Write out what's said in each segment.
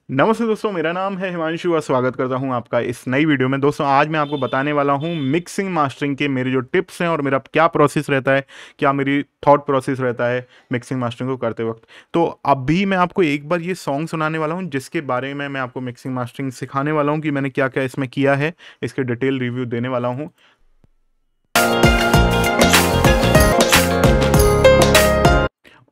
नमस्ते दोस्तों, मेरा नाम है हिमांशु और स्वागत करता हूं आपका इस नई वीडियो में। दोस्तों आज मैं आपको बताने वाला हूं मिक्सिंग मास्टरिंग के मेरे जो टिप्स हैं और मेरा क्या प्रोसेस रहता है, क्या मेरी थॉट प्रोसेस रहता है मिक्सिंग मास्टरिंग को करते वक्त। तो अभी मैं आपको एक बार ये सॉन्ग सुनाने वाला हूं जिसके बारे में मैं आपको मिक्सिंग मास्टरिंग सिखाने वाला हूं कि मैंने क्या क्या इसमें किया है, इसके डिटेल रिव्यू देने वाला हूँ।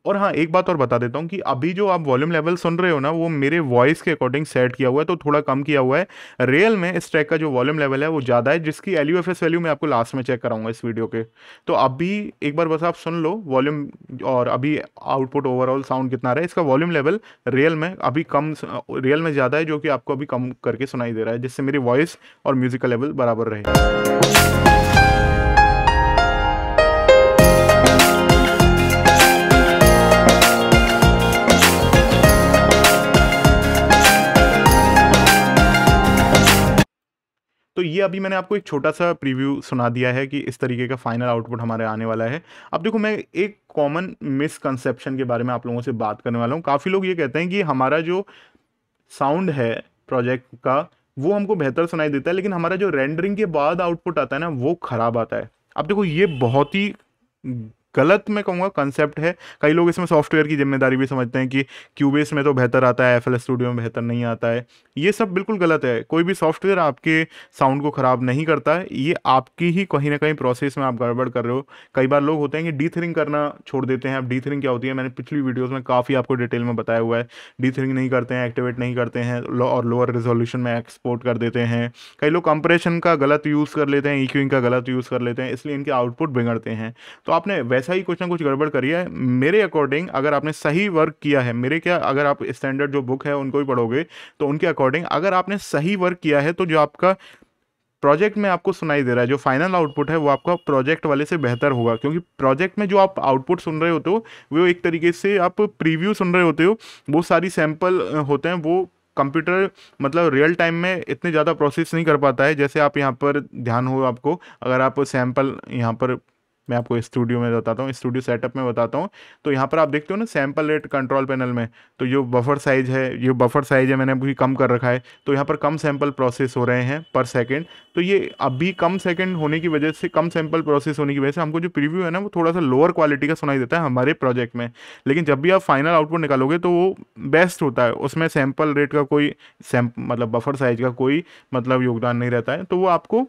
और हाँ, एक बात और बता देता हूँ कि अभी जो आप वॉल्यूम लेवल सुन रहे हो ना, वो मेरे वॉइस के अकॉर्डिंग सेट किया हुआ है, तो थोड़ा कम किया हुआ है। रियल में इस ट्रैक का जो वॉल्यूम लेवल है वो ज़्यादा है, जिसकी LUFS वैल्यू मैं आपको लास्ट में चेक कराऊंगा इस वीडियो के। तो अभी एक बार बस आप सुन लो वॉल्यूम, और अभी आउटपुट ओवरऑल साउंड कितना आ रहा है। इसका वॉल्यूम लेवल रियल में अभी कम, रियल में ज़्यादा है, जो कि आपको अभी कम करके सुनाई दे रहा है, जिससे मेरी वॉइस और म्यूजिक का लेवल बराबर रहे। तो ये अभी मैंने आपको एक छोटा सा प्रीव्यू सुना दिया है कि इस तरीके का फाइनल आउटपुट हमारे आने वाला है। अब देखो, मैं एक कॉमन मिसकंसेप्शन के बारे में आप लोगों से बात करने वाला हूँ। काफ़ी लोग ये कहते हैं कि हमारा जो साउंड है प्रोजेक्ट का, वो हमको बेहतर सुनाई देता है, लेकिन हमारा जो रेंडरिंग के बाद आउटपुट आता है ना, वो खराब आता है। अब देखो, ये बहुत ही गलत मैं कहूँगा कंसेप्ट है। कई लोग इसमें सॉफ्टवेयर की जिम्मेदारी भी समझते हैं कि क्यूबेस में तो बेहतर आता है, FL स्टूडियो में बेहतर नहीं आता है। ये सब बिल्कुल गलत है। कोई भी सॉफ्टवेयर आपके साउंड को ख़राब नहीं करता है, ये आपकी ही कहीं ना कहीं प्रोसेस में आप गड़बड़ कर रहे हो। कई बार लोग होते हैं कि डीथरिंग करना छोड़ देते हैं। अब डीथरिंग क्या होती है, मैंने पिछली वीडियोज़ में काफ़ी आपको डिटेल में बताया हुआ है। डीथरिंग नहीं करते हैं, एक्टिवेट नहीं करते हैं, और लोअर रेजोल्यूशन में एक्सपोर्ट कर देते हैं। कई लोग कंप्रेशन का गलत यूज़ कर लेते हैं, EQing का गलत यूज़ कर लेते हैं, इसलिए इनके आउटपुट बिगड़ते हैं। तो आपने वैसा ही कुछ ना कुछ गड़बड़ करी है। मेरे अकॉर्डिंग अगर आपने सही वर्क किया है, मेरे क्या, अगर आप स्टैंडर्ड जो बुक है उनको भी पढ़ोगे तो उनके अकॉर्डिंग अगर आपने सही वर्क किया है, तो जो आपका प्रोजेक्ट में आपको सुनाई दे रहा है, जो फाइनल आउटपुट है, वो आपका प्रोजेक्ट वाले से बेहतर होगा। क्योंकि प्रोजेक्ट में जो आप आउटपुट सुन रहे होते हो, वो एक तरीके से आप प्रीव्यू सुन रहे होते हो। वो सारी सैंपल होते हैं, वो कंप्यूटर मतलब रियल टाइम में इतने ज़्यादा प्रोसेस नहीं कर पाता है। जैसे आप यहाँ पर ध्यान हो आपको, अगर आप सैंपल यहाँ पर, मैं आपको स्टूडियो में बताता हूँ, स्टूडियो सेटअप में बताता हूँ। तो यहाँ पर आप देखते हो ना सैंपल रेट कंट्रोल पैनल में, तो जो बफर साइज है, ये बफर साइज है मैंने अभी कम कर रखा है। तो यहाँ पर कम सैंपल प्रोसेस हो रहे हैं पर सेकंड। तो ये अभी कम सेकंड होने की वजह से, कम सैंपल प्रोसेस होने की वजह से हमको जो प्रीव्यू है ना, वो थोड़ा सा लोअर क्वालिटी का सुनाई देता है हमारे प्रोजेक्ट में। लेकिन जब भी आप फाइनल आउटपुट निकालोगे तो वो बेस्ट होता है। उसमें सैंपल रेट का कोई मतलब बफर साइज का कोई मतलब योगदान नहीं रहता है, तो वो आपको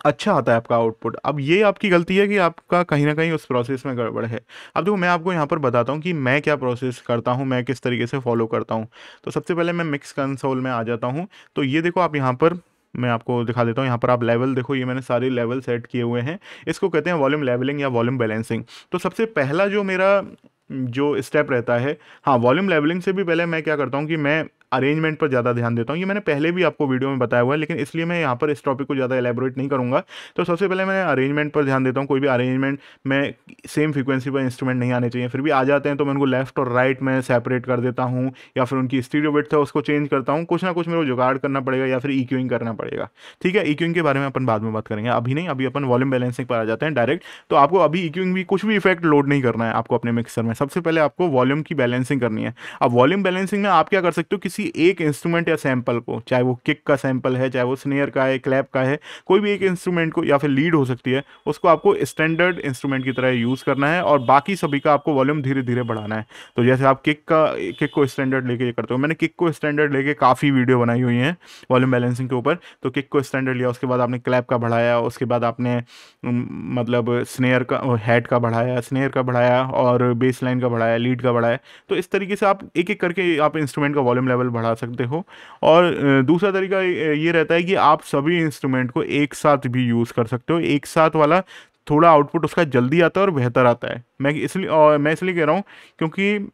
अच्छा आता है आपका आउटपुट। अब ये आपकी गलती है कि आपका कहीं ना कहीं उस प्रोसेस में गड़बड़ है। अब देखो, मैं आपको यहाँ पर बताता हूँ कि मैं क्या प्रोसेस करता हूँ, मैं किस तरीके से फॉलो करता हूँ। तो सबसे पहले मैं मिक्स कंसोल में आ जाता हूँ। तो ये देखो, आप यहाँ पर, मैं आपको दिखा देता हूँ। यहाँ पर आप लेवल देखो, ये मैंने सारे लेवल सेट किए हुए हैं। इसको कहते हैं वॉल्यूम लेवलिंग या वॉल्यूम बैलेंसिंग। तो सबसे पहला जो मेरा जो स्टेप रहता है, हाँ, वॉल्यूम लेवलिंग से भी पहले मैं क्या करता हूँ कि मैं अरेंजमेंट पर ज़्यादा ध्यान देता हूँ। ये मैंने पहले भी आपको वीडियो में बताया हुआ है, लेकिन इसलिए मैं यहाँ पर इस टॉपिक को ज़्यादा एलेबोरेट नहीं करूँगा। तो सबसे पहले मैं अरेंजमेंट पर ध्यान देता हूँ। कोई भी अरेंजमेंट में सेम फ्रीक्वेंसी पर इंस्ट्रूमेंट नहीं आने चाहिए, फिर भी आ जाते हैं तो मैं उनको लेफ्ट और राइट में सेपरेट कर देता हूँ, या फिर उनकी स्टीरियो विड्थ है उसको चेंज करता हूँ। कुछ ना कुछ मेरे को जुगाड़ करना पड़ेगा, या फिर EQing करना पड़ेगा। ठीक है, EQing के बारे में अपन बाद में बात करेंगे, अभी नहीं। अभी अपन वॉल्यूम बैलेंसिंग पर आ जाते हैं डायरेक्ट। तो आपको अभी EQing भी कुछ भी इफेक्ट लोड नहीं करना है आपको अपने मिक्सर में। सबसे पहले आपको वॉल्यूम की बैलेंसिंग करनी है। अब वॉल्यूम बैलेंसिंग में आप क्या कर सकते हो, किसी एक इंस्ट्रूमेंट या सैंपल को, चाहे वो किक का सैंपल है, चाहे वो स्नेयर का है, क्लैप का है, कोई भी एक इंस्ट्रूमेंट को, या फिर लीड हो सकती है, उसको आपको स्टैंडर्ड इंस्ट्रूमेंट की तरह यूज़ करना है, और बाकी सभी का आपको वॉल्यूम धीरे धीरे बढ़ाना है। तो जैसे आप किक को स्टैंडर्ड लेके ये करते हो, मैंने किक को स्टैंडर्ड लेके काफ़ी वीडियो बनाई हुई हैं वॉल्यूम बैलेंसिंग के ऊपर। तो किक को स्टैंडर्ड लिया, उसके बाद आपने क्लैप का बढ़ाया, उसके बाद आपने मतलब स्नेयर का, हेड का बढ़ाया, स्नेयर का बढ़ाया, और बेस लाइन का बढ़ाया, लीड का बढ़ाया। तो इस तरीके से आप एक एक करके आप इंस्ट्रूमेंट का वॉल्यूम लेवल बढ़ा सकते हो। और दूसरा तरीका ये रहता है कि आप सभी इंस्ट्रूमेंट को एक साथ भी यूज़ कर सकते हो। एक साथ वाला थोड़ा आउटपुट उसका जल्दी आता है और बेहतर आता है। मैं इसलिए कह रहा हूँ क्योंकि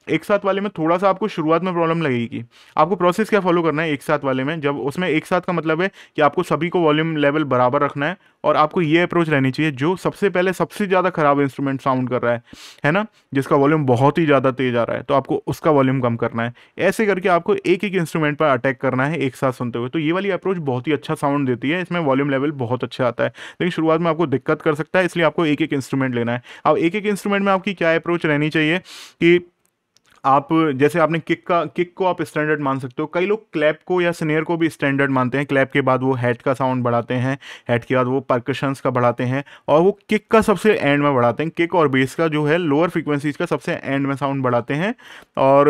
एक साथ वाले में थोड़ा सा आपको शुरुआत में प्रॉब्लम लगेगी। आपको प्रोसेस क्या फॉलो करना है एक साथ वाले में, जब उसमें एक साथ का मतलब है कि आपको सभी को वॉल्यूम लेवल बराबर रखना है, और आपको ये अप्रोच रहनी चाहिए, जो सबसे पहले सबसे ज़्यादा खराब इंस्ट्रूमेंट साउंड कर रहा है ना, जिसका वॉल्यूम बहुत ही ज़्यादा तेज आ रहा है, तो आपको उसका वॉल्यूम कम करना है। ऐसे करके आपको एक एक इंस्ट्रूमेंट पर अटैक करना है एक साथ सुनते हुए। तो ये वाली अप्रोच बहुत ही अच्छा साउंड देती है, इसमें वॉल्यूम लेवल बहुत अच्छा आता है। लेकिन शुरुआत में आपको दिक्कत कर सकता है, इसलिए आपको एक एक इंस्ट्रूमेंट लेना है। अब एक एक इंस्ट्रूमेंट में आपकी क्या अप्रोच रहनी चाहिए कि आप जैसे आपने किक को आप स्टैंडर्ड मान सकते हो, कई लोग क्लैप को या स्नेयर को भी स्टैंडर्ड मानते हैं। क्लैप के बाद वो हेड का साउंड बढ़ाते हैं, हेड के बाद वो परकशंस का बढ़ाते हैं, और वो किक का सबसे एंड में बढ़ाते हैं। किक और बेस का जो है लोअर फ्रीक्वेंसीज का सबसे एंड में साउंड बढ़ाते हैं। और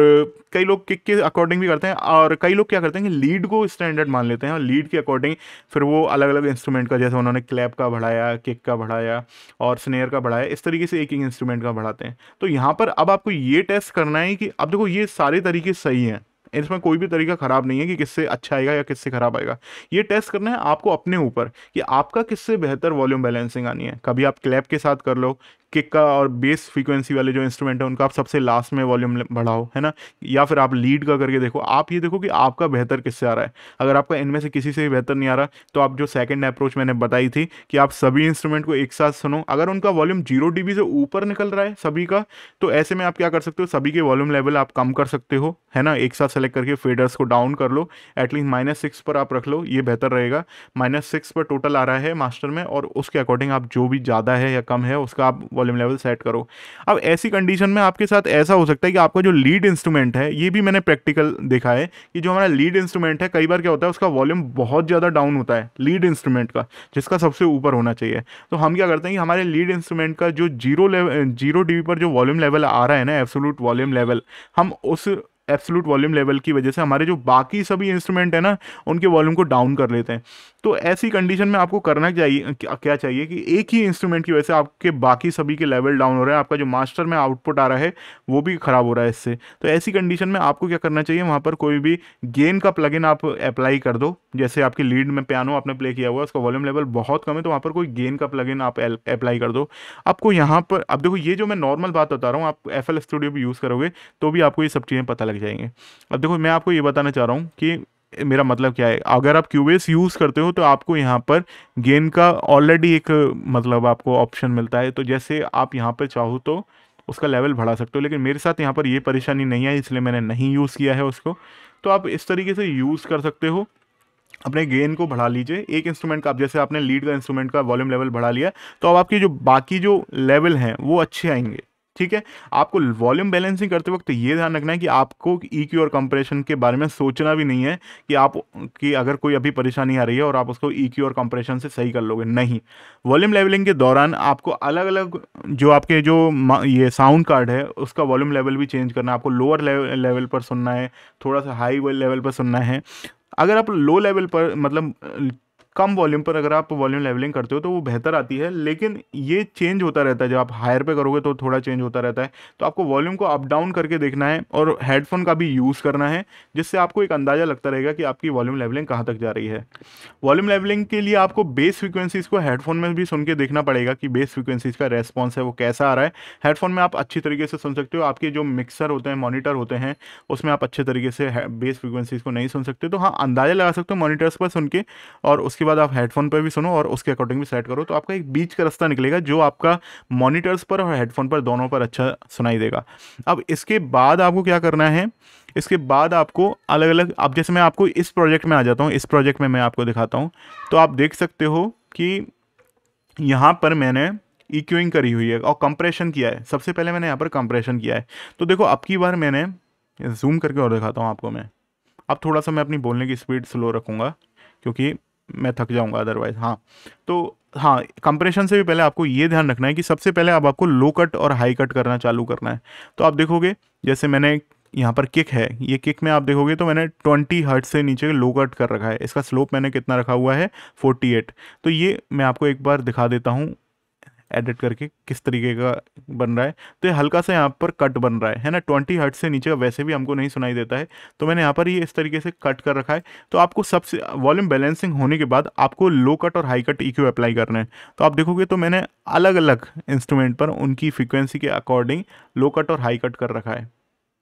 कई लोग किक के अकॉर्डिंग भी करते हैं, और कई लोग क्या करते हैं कि लीड को स्टैंडर्ड मान लेते हैं और लीड के अकॉर्डिंग फिर वो अलग अलग इंस्ट्रूमेंट का, जैसे उन्होंने क्लैप का बढ़ाया, किक का बढ़ाया और स्नेयर का बढ़ाया, इस तरीके से एक एक इंस्ट्रूमेंट का बढ़ाते हैं। तो यहाँ पर अब आपको ये टेस्ट करना है कि अब देखो ये सारे तरीके सही हैं, इसमें कोई भी तरीका खराब नहीं है कि किससे अच्छा आएगा या किससे खराब आएगा। ये टेस्ट करना है आपको अपने ऊपर कि आपका किससे बेहतर वॉल्यूम बैलेंसिंग आनी है। कभी आप क्लैप के साथ कर लो, किक का और बेस फ्रीक्वेंसी वाले जो इंस्ट्रूमेंट है उनका आप सबसे लास्ट में वॉल्यूम बढ़ाओ, है ना। या फिर आप लीड का करके देखो, आप ये देखो कि आपका बेहतर किससे आ रहा है। अगर आपका इनमें से किसी से भी बेहतर नहीं आ रहा, तो आप जो सेकंड अप्रोच मैंने बताई थी कि आप सभी इंस्ट्रूमेंट को एक साथ सुनो, अगर उनका वॉल्यूम 0 dB से ऊपर निकल रहा है सभी का, तो ऐसे में आप क्या कर सकते हो, सभी के वॉल्यूम लेवल आप कम कर सकते हो, है ना। एक साथ सेलेक्ट करके फेडर्स को डाउन कर लो, एटलीस्ट -6 पर आप रख लो, ये बेहतर रहेगा। -6 पर टोटल आ रहा है मास्टर में, और उसके अकॉर्डिंग आप जो भी ज़्यादा है या कम है उसका आप वॉल्यूम लेवल सेट करो। अब ऐसी कंडीशन में आपके साथ ऐसा हो सकता है कि आपका जो लीड इंस्ट्रूमेंट है, ये भी मैंने प्रैक्टिकल देखा है कि जो हमारा लीड इंस्ट्रूमेंट है, कई बार क्या होता है उसका वॉल्यूम बहुत ज़्यादा डाउन होता है लीड इंस्ट्रूमेंट का, जिसका सबसे ऊपर होना चाहिए। तो हम क्या करते हैं कि हमारे लीड इंस्ट्रूमेंट का जो 0 dB पर जो वॉल्यूम लेवल आ रहा है ना, एब्सोल्यूट वॉल्यूम लेवल, हम उस एब्सोल्यूट वॉल्यूम लेवल की वजह से हमारे जो बाकी सभी इंस्ट्रूमेंट है ना, उनके वॉल्यूम को डाउन कर लेते हैं। तो ऐसी कंडीशन में आपको करना चाहिए क्या चाहिए कि एक ही इंस्ट्रूमेंट की वजह से आपके बाकी सभी के लेवल डाउन हो रहे हैं, आपका जो मास्टर में आउटपुट आ रहा है वो भी खराब हो रहा है इससे। तो ऐसी कंडीशन में आपको क्या करना चाहिए, वहाँ पर कोई भी गेन का प्लगइन आप अप्लाई कर दो। जैसे आपकी लीड में पियानो आपने प्ले किया हुआ है, उसका वॉल्यूम लेवल बहुत कम है, तो वहाँ पर कोई गेन का प्लगइन आप अप्लाई कर दो। आपको यहाँ पर अब देखो, ये जो मैं नॉर्मल बात बता रहा हूँ, आप FL स्टूडियो भी यूज़ करोगे तो भी आपको ये सब चीज़ें पता लग जाएंगे। अब देखो, मैं आपको ये बताना चाह रहा हूँ कि मेरा मतलब क्या है। अगर आप क्यूबेस यूज़ करते हो तो आपको यहाँ पर गेन का ऑलरेडी एक मतलब आपको ऑप्शन मिलता है, तो जैसे आप यहाँ पर चाहो तो उसका लेवल बढ़ा सकते हो, लेकिन मेरे साथ यहाँ पर ये परेशानी नहीं आई, इसलिए मैंने नहीं यूज़ किया है उसको। तो आप इस तरीके से यूज़ कर सकते हो, अपने गेन को बढ़ा लीजिए एक इंस्ट्रूमेंट का। अब जैसे आपने लीड का इंस्ट्रूमेंट का वॉल्यूम लेवल बढ़ा लिया, तो अब आपकी जो बाकी जो लेवल हैं वो अच्छे आएंगे, ठीक है। आपको वॉल्यूम बैलेंसिंग करते वक्त ये ध्यान रखना है कि आपको EQ और कंप्रेशन के बारे में सोचना भी नहीं है कि आप कि अगर कोई अभी परेशानी आ रही है और आप उसको EQ और कंप्रेशन से सही कर लोगे, नहीं। वॉल्यूम लेवलिंग के दौरान आपको अलग अलग जो आपके जो ये साउंड कार्ड है उसका वॉल्यूम लेवल भी चेंज करना है। आपको लोअर लेवल पर सुनना है, थोड़ा सा हाई लेवल पर सुनना है। अगर आप लो लेवल पर मतलब कम वॉल्यूम पर अगर आप वॉल्यूम लेवलिंग करते हो तो वो बेहतर आती है, लेकिन ये चेंज होता रहता है। जब आप हायर पे करोगे तो थोड़ा चेंज होता रहता है। तो आपको वॉल्यूम को अप डाउन करके देखना है और हेडफोन का भी यूज़ करना है, जिससे आपको एक अंदाज़ा लगता रहेगा कि आपकी वॉल्यूम लेवलिंग कहाँ तक जा रही है। वॉल्यूम लेवलिंग के लिए आपको बेस फ्रीक्वेंसीज़ को हेडफोन में भी सुन के देखना पड़ेगा कि बेस फ्रीक्वेंसीज़ का रेस्पॉन्स है वो कैसा आ रहा है। हेडफोन में आप अच्छी तरीके से सुन सकते हो, आपके जो मिक्सर होते हैं, मॉनिटर होते हैं, उसमें आप अच्छे तरीके से बेस फ्रीक्वेंसीज़ को नहीं सुन सकते। तो हाँ, अंदाज़ा लगा सकते हो मॉनिटर्स पर सुन के, और उसके बाद आप हेडफोन पर भी सुनो और उसके अकॉर्डिंग भी सेट करो, तो आपका एक बीच का रास्ता निकलेगा जो आपका मॉनिटर्स पर और हेडफोन पर दोनों पर अच्छा सुनाई देगा। अब इसके बाद आपको क्या करना है, इसके बाद आपको अलग अलग, अब जैसे मैं आपको इस प्रोजेक्ट में आ जाता हूँ, इस प्रोजेक्ट में मैं आपको दिखाता हूँ। तो आप देख सकते हो कि यहाँ पर मैंने EQing करी हुई है और कंप्रेशन किया है। सबसे पहले मैंने यहाँ पर कंप्रेशन किया है। तो देखो, अब की बार मैंने जूम करके और दिखाता हूँ आपको मैं। अब थोड़ा सा मैं अपनी बोलने की स्पीड स्लो रखूँगा क्योंकि मैं थक जाऊंगा अदरवाइज। हाँ, तो हाँ, कंप्रेशन से भी पहले आपको ये ध्यान रखना है कि सबसे पहले अब आपको लो कट और हाई कट करना चालू करना है। तो आप देखोगे, जैसे मैंने यहाँ पर किक है, ये किक में आप देखोगे तो मैंने 20 हर्ट्ज से नीचे लो कट कर रखा है। इसका स्लोप मैंने कितना रखा हुआ है, 48। तो ये मैं आपको एक बार दिखा देता हूँ एडिट करके किस तरीके का बन रहा है। तो ये हल्का सा यहाँ पर कट बन रहा है ना। 20 हर्ट्ज से नीचे का वैसे भी हमको नहीं सुनाई देता है, तो मैंने यहाँ पर ये इस तरीके से कट कर रखा है। तो आपको सबसे वॉल्यूम बैलेंसिंग होने के बाद आपको लो कट और हाई कट EQ अप्लाई करना है। तो आप देखोगे तो मैंने अलग अलग इंस्ट्रूमेंट पर उनकी फ्रिक्वेंसी के अकॉर्डिंग लो कट और हाई कट कर रखा है।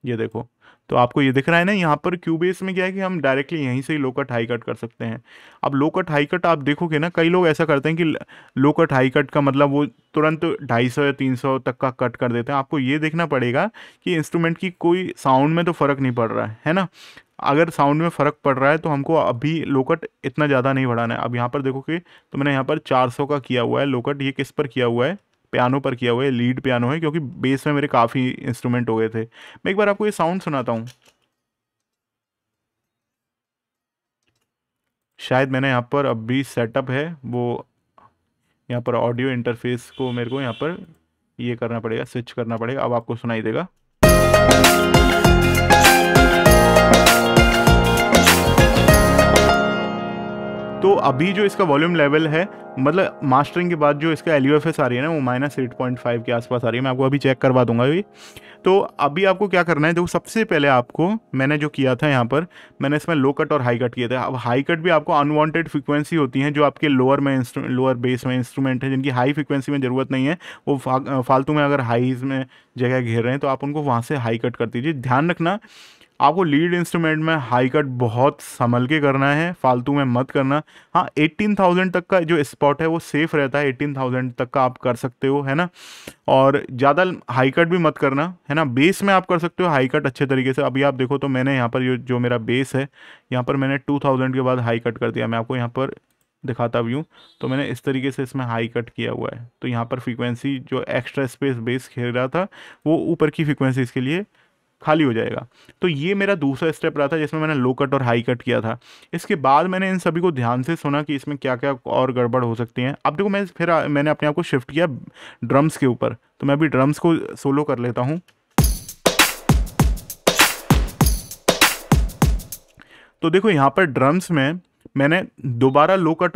ये देखो, तो आपको ये दिख रहा है ना, यहाँ पर क्यूबेस में क्या है कि हम डायरेक्टली यहीं से ही लो कट हाई कट कर सकते हैं। अब लो कट हाई कट आप देखोगे ना, कई लोग ऐसा करते हैं कि लो कट हाई कट का मतलब वो तुरंत 250 या 300 तक का कट कर देते हैं। आपको ये देखना पड़ेगा कि इंस्ट्रूमेंट की कोई साउंड में तो फ़र्क नहीं पड़ रहा है ना। अगर साउंड में फ़र्क पड़ रहा है तो हमको अभी लो कट इतना ज़्यादा नहीं बढ़ाना है। अब यहाँ पर देखोगे तो मैंने यहाँ पर 400 का किया हुआ है लो कट। ये किस पर किया हुआ है, पियानो पर किया हुआ है, लीड पियानो है, क्योंकि बेस में मेरे काफ़ी इंस्ट्रूमेंट हो गए थे। मैं एक बार आपको ये साउंड सुनाता हूँ। शायद मैंने यहाँ पर अभी सेटअप है वो, यहाँ पर ऑडियो इंटरफेस को मेरे को यहाँ पर ये करना पड़ेगा, स्विच करना पड़ेगा, अब आपको सुनाई देगा। तो अभी जो इसका वॉल्यूम लेवल है, मतलब मास्टरिंग के बाद जो इसका LUFS आ रही है ना, वो -8.5 के आसपास आ रही है। मैं आपको अभी चेक करवा दूंगा अभी। तो अभी आपको क्या करना है, देखो सबसे पहले आपको मैंने जो किया था यहाँ पर, मैंने इसमें लो कट और हाई कट किए थे। अब हाई कट भी आपको अनवांटेड फ्रीक्वेंसी होती हैं जो आपके लोअर बेस में इंस्ट्रूमेंट है, जिनकी हाई फ्रीक्वेंसी में ज़रूरत नहीं है, वो फालतू में अगर हाईज में जगह घेर रहे हैं, तो आप उनको वहाँ से हाई कट कर दीजिए। ध्यान रखना, आपको लीड इंस्ट्रूमेंट में हाई कट बहुत संभल के करना है, फालतू में मत करना। हाँ, 18,000 तक का जो स्पॉट है वो सेफ रहता है, 18,000 तक का आप कर सकते हो, है ना। और ज़्यादा हाई कट भी मत करना, है ना। बेस में आप कर सकते हो हाई कट अच्छे तरीके से। अभी आप देखो तो मैंने यहाँ पर जो मेरा बेस है, यहाँ पर मैंने 2000 के बाद हाई कट कर दिया। मैं आपको यहाँ पर दिखाता भी हूँ, तो मैंने इस तरीके से इसमें हाई कट किया हुआ है। तो यहाँ पर फ्रीक्वेंसी जो एक्स्ट्रा स्पेस बेस खेल रहा था, वो ऊपर की फ्रीक्वेंसी इसके लिए खाली हो जाएगा। तो ये मेरा दूसरा स्टेप रहा था जिसमें मैंने लो कट और हाई कट किया था। इसके बाद मैंने इन सभी को ध्यान से सुना कि इसमें क्या क्या और गड़बड़ हो सकती हैं। अब देखो मैंने अपने आप को शिफ्ट किया ड्रम्स के ऊपर, तो मैं अभी ड्रम्स को सोलो कर लेता हूँ। तो देखो यहाँ पर ड्रम्स में मैंने दोबारा लो कट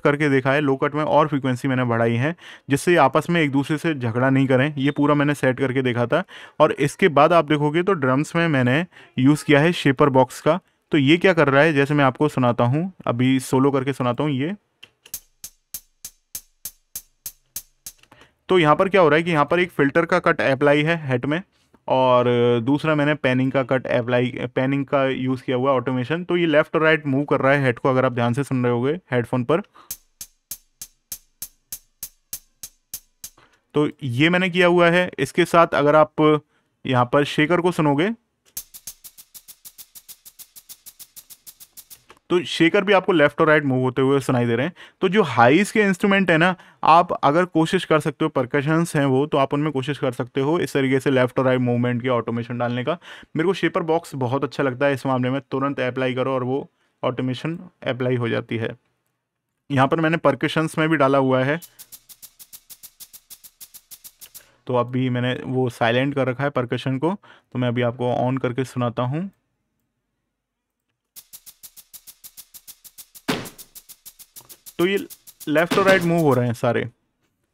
करके देखा है। लो कट में और फ्रीक्वेंसी मैंने बढ़ाई है, जिससे ये आपस में एक दूसरे से झगड़ा नहीं करें। ये पूरा मैंने सेट करके देखा था। और इसके बाद आप देखोगे तो ड्रम्स में मैंने यूज़ किया है शेपर बॉक्स का। तो ये क्या कर रहा है, जैसे मैं आपको सुनाता हूँ, अभी सोलो करके सुनाता हूँ ये। तो यहाँ पर क्या हो रहा है कि यहाँ पर एक फ़िल्टर का कट अप्लाई है हेड में, और दूसरा मैंने पैनिंग का यूज़ किया हुआ ऑटोमेशन। तो ये लेफ्ट और राइट मूव कर रहा है हेड को, अगर आप ध्यान से सुन रहे होगे हेडफोन पर। तो ये मैंने किया हुआ है। इसके साथ अगर आप यहाँ पर शेकर को सुनोगे, तो शेकर भी आपको लेफ्ट और राइट मूव होते हुए सुनाई दे रहे हैं। तो जो हाईज के इंस्ट्रूमेंट है ना, आप अगर कोशिश कर सकते हो, परकशंस हैं वो, तो आप उनमें कोशिश कर सकते हो इस तरीके से लेफ्ट और राइट मूवमेंट की ऑटोमेशन डालने का। मेरे को शेपर बॉक्स बहुत अच्छा लगता है इस मामले में। तुरंत अप्लाई करो और वो ऑटोमेशन अप्लाई हो जाती है। यहाँ पर मैंने परकशंस में भी डाला हुआ है, तो अभी मैंने वो साइलेंट कर रखा है परकशन को। तो मैं अभी आपको ऑन करके सुनाता हूँ। तो ये लेफ्ट और राइट मूव हो रहे हैं सारे।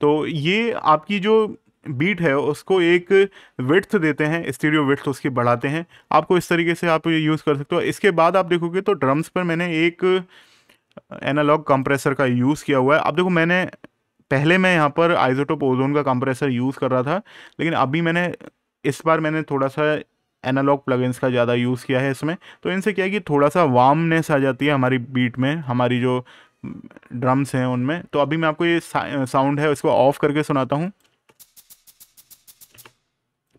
तो ये आपकी जो बीट है उसको एक विड्थ देते हैं, स्टीरियो विड्थ उसकी बढ़ाते हैं। आपको इस तरीके से आप ये यूज़ कर सकते हो। इसके बाद आप देखोगे तो ड्रम्स पर मैंने एक एनालॉग कंप्रेसर का यूज़ किया हुआ है। अब देखो पहले मैं यहाँ पर आइसोटोप ओजोन का कंप्रेसर यूज़ कर रहा था, लेकिन अभी इस बार मैंने थोड़ा सा एनालॉग प्लगइन्स का ज़्यादा यूज़ किया है इसमें। तो इनसे क्या है कि थोड़ा सा वार्मनेस आ जाती है हमारी बीट में, हमारी जो ड्रम्स हैं उनमें। तो अभी मैं आपको ये साउंड है इसको ऑफ करके सुनाता हूँ।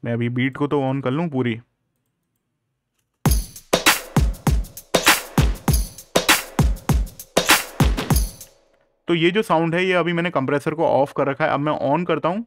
मैं अभी बीट को तो ऑन कर लूँ पूरी। तो ये जो साउंड है, ये अभी मैंने कंप्रेसर को ऑफ कर रखा है। अब मैं ऑन करता हूँ।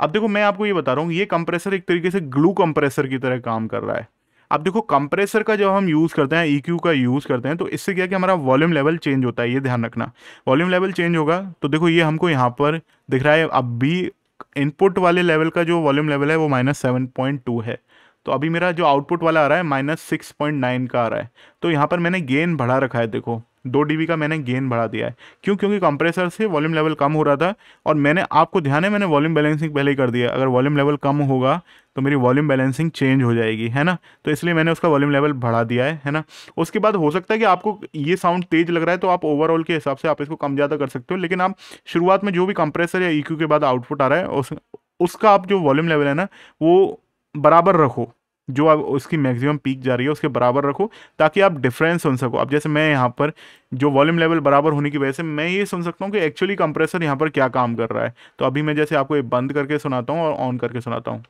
अब देखो मैं आपको ये बता रहा हूँ, ये कंप्रेसर एक तरीके से ग्लू कंप्रेसर की तरह काम कर रहा है। अब देखो कंप्रेसर का जब हम यूज़ करते हैं, EQ का यूज़ करते हैं, तो इससे क्या है कि हमारा वॉल्यूम लेवल चेंज होता है। ये ध्यान रखना, वॉल्यूम लेवल चेंज होगा। तो देखो ये हमको यहाँ पर दिख रहा है, अब भी इनपुट वाले लेवल का जो वॉल्यूम लेवल है वो -7.2 है। तो अभी मेरा जो आउटपुट वाला आ रहा है -6.9 का आ रहा है। तो यहाँ पर मैंने गेन बढ़ा रखा है, देखो 2 dB का मैंने गेन बढ़ा दिया है। क्यों? क्योंकि कंप्रेसर से वॉल्यूम लेवल कम हो रहा था, और मैंने आपको ध्यान है मैंने वॉल्यूम बैलेंसिंग पहले ही कर दिया। अगर वॉल्यूम लेवल कम होगा तो मेरी वॉल्यूम बैलेंसिंग चेंज हो जाएगी, है ना। तो इसलिए मैंने उसका वॉल्यूम लेवल बढ़ा दिया है ना। उसके बाद हो सकता है कि आपको ये साउंड तेज लग रहा है, तो आप ओवरऑल के हिसाब से आप इसको कम ज़्यादा कर सकते हो। लेकिन आप शुरुआत में जो भी कंप्रेसर या EQ के बाद आउटपुट आ रहा है उसका आप जो वॉल्यूम लेवल है ना, वो बराबर रखो। जो अब उसकी मैक्सिमम पीक जा रही है उसके बराबर रखो, ताकि आप डिफरेंस सुन सको। अब जैसे मैं यहाँ पर जो वॉल्यूम लेवल बराबर होने की वजह से मैं ये सुन सकता हूँ कि एक्चुअली कंप्रेसर यहाँ पर क्या काम कर रहा है। तो अभी मैं जैसे आपको ये बंद करके सुनाता हूँ और ऑन करके सुनाता हूँ।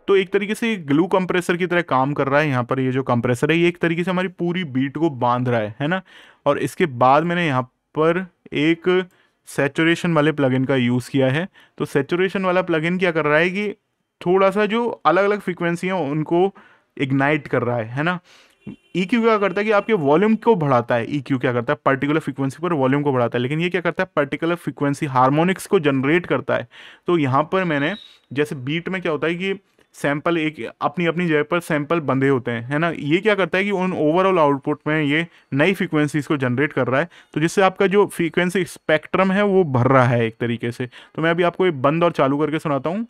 तो एक तरीके से ग्लू कंप्रेसर की तरह काम कर रहा है यहाँ पर। ये जो कंप्रेसर है ये एक तरीके से हमारी पूरी बीट को बांध रहा है ना। और इसके बाद मैंने यहाँ पर एक सैचुरेशन वाले प्लगइन का यूज़ किया है। तो सैचुरेशन वाला प्लगइन क्या कर रहा है कि थोड़ा सा जो अलग अलग फ्रीक्वेंसी हैं उनको इग्नाइट कर रहा है ना। EQ क्या करता है कि आपके वॉल्यूम को बढ़ाता है। EQ क्या करता है, पर्टिकुलर फ्रीक्वेंसी पर वॉल्यूम को बढ़ाता है, लेकिन ये क्या करता है, पर्टिकुलर फ्रीक्वेंसी हार्मोनिक्स को जनरेट करता है। तो यहाँ पर मैंने जैसे बीट में क्या होता है कि सैंपल एक अपनी अपनी जगह पर सैंपल बंधे होते हैं, है ना। ये क्या करता है कि उन ओवरऑल आउटपुट में ये नई फ्रीक्वेंसीज को जनरेट कर रहा है, तो जिससे आपका जो फ्रीक्वेंसी स्पेक्ट्रम है वो भर रहा है एक तरीके से। तो मैं अभी आपको ये बंद और चालू करके सुनाता हूँ।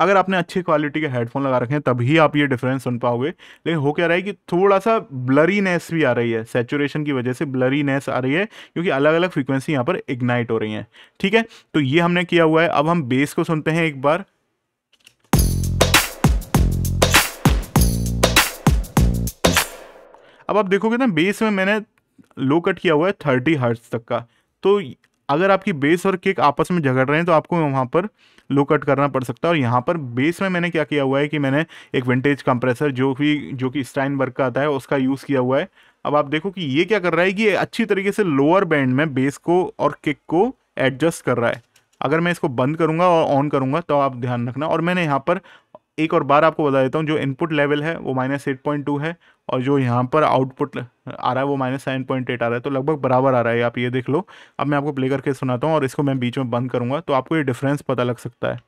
अगर आपने अच्छी क्वालिटी के हेडफोन लगा रखे हैं तभी आप ये डिफरेंस सुन पाओगे, लेकिन हो क्या रहा है कि थोड़ा सा ब्लरीनेस भी आ रही है, सैचुरेशन की वजह से ब्लरीनेस आ रही है, क्योंकि अलग अलग फ्रीक्वेंसी यहाँ पर इग्नाइट हो रही हैं। ठीक है, तो ये हमने किया हुआ है। अब हम बेस को सुनते हैं एक बार। अब आप देखोगे ना बेस में मैंने लो कट किया हुआ है 30 हर्ट्ज तक का। तो अगर आपकी बेस और किक आपस में झगड़ रहे हैं तो आपको वहाँ पर लो कट करना पड़ सकता है। और यहाँ पर बेस में मैंने क्या किया हुआ है कि मैंने एक विंटेज कंप्रेसर जो कि स्टाइनबर्ग का आता है उसका यूज़ किया हुआ है। अब आप देखो कि ये क्या कर रहा है कि ये अच्छी तरीके से लोअर बैंड में बेस को और किक को एडजस्ट कर रहा है। अगर मैं इसको बंद करूँगा और ऑन करूँगा तो आप ध्यान रखना। और मैंने यहाँ पर एक और बार आपको बता देता हूँ, जो इनपुट लेवल है वो -8.2 है और जो यहाँ पर आउटपुट आ रहा है वो -7.8 आ रहा है, तो लगभग बराबर आ रहा है। आप ये देख लो। अब मैं आपको प्ले करके सुनाता हूँ और इसको मैं बीच में बंद करूँगा तो आपको ये डिफरेंस पता लग सकता है।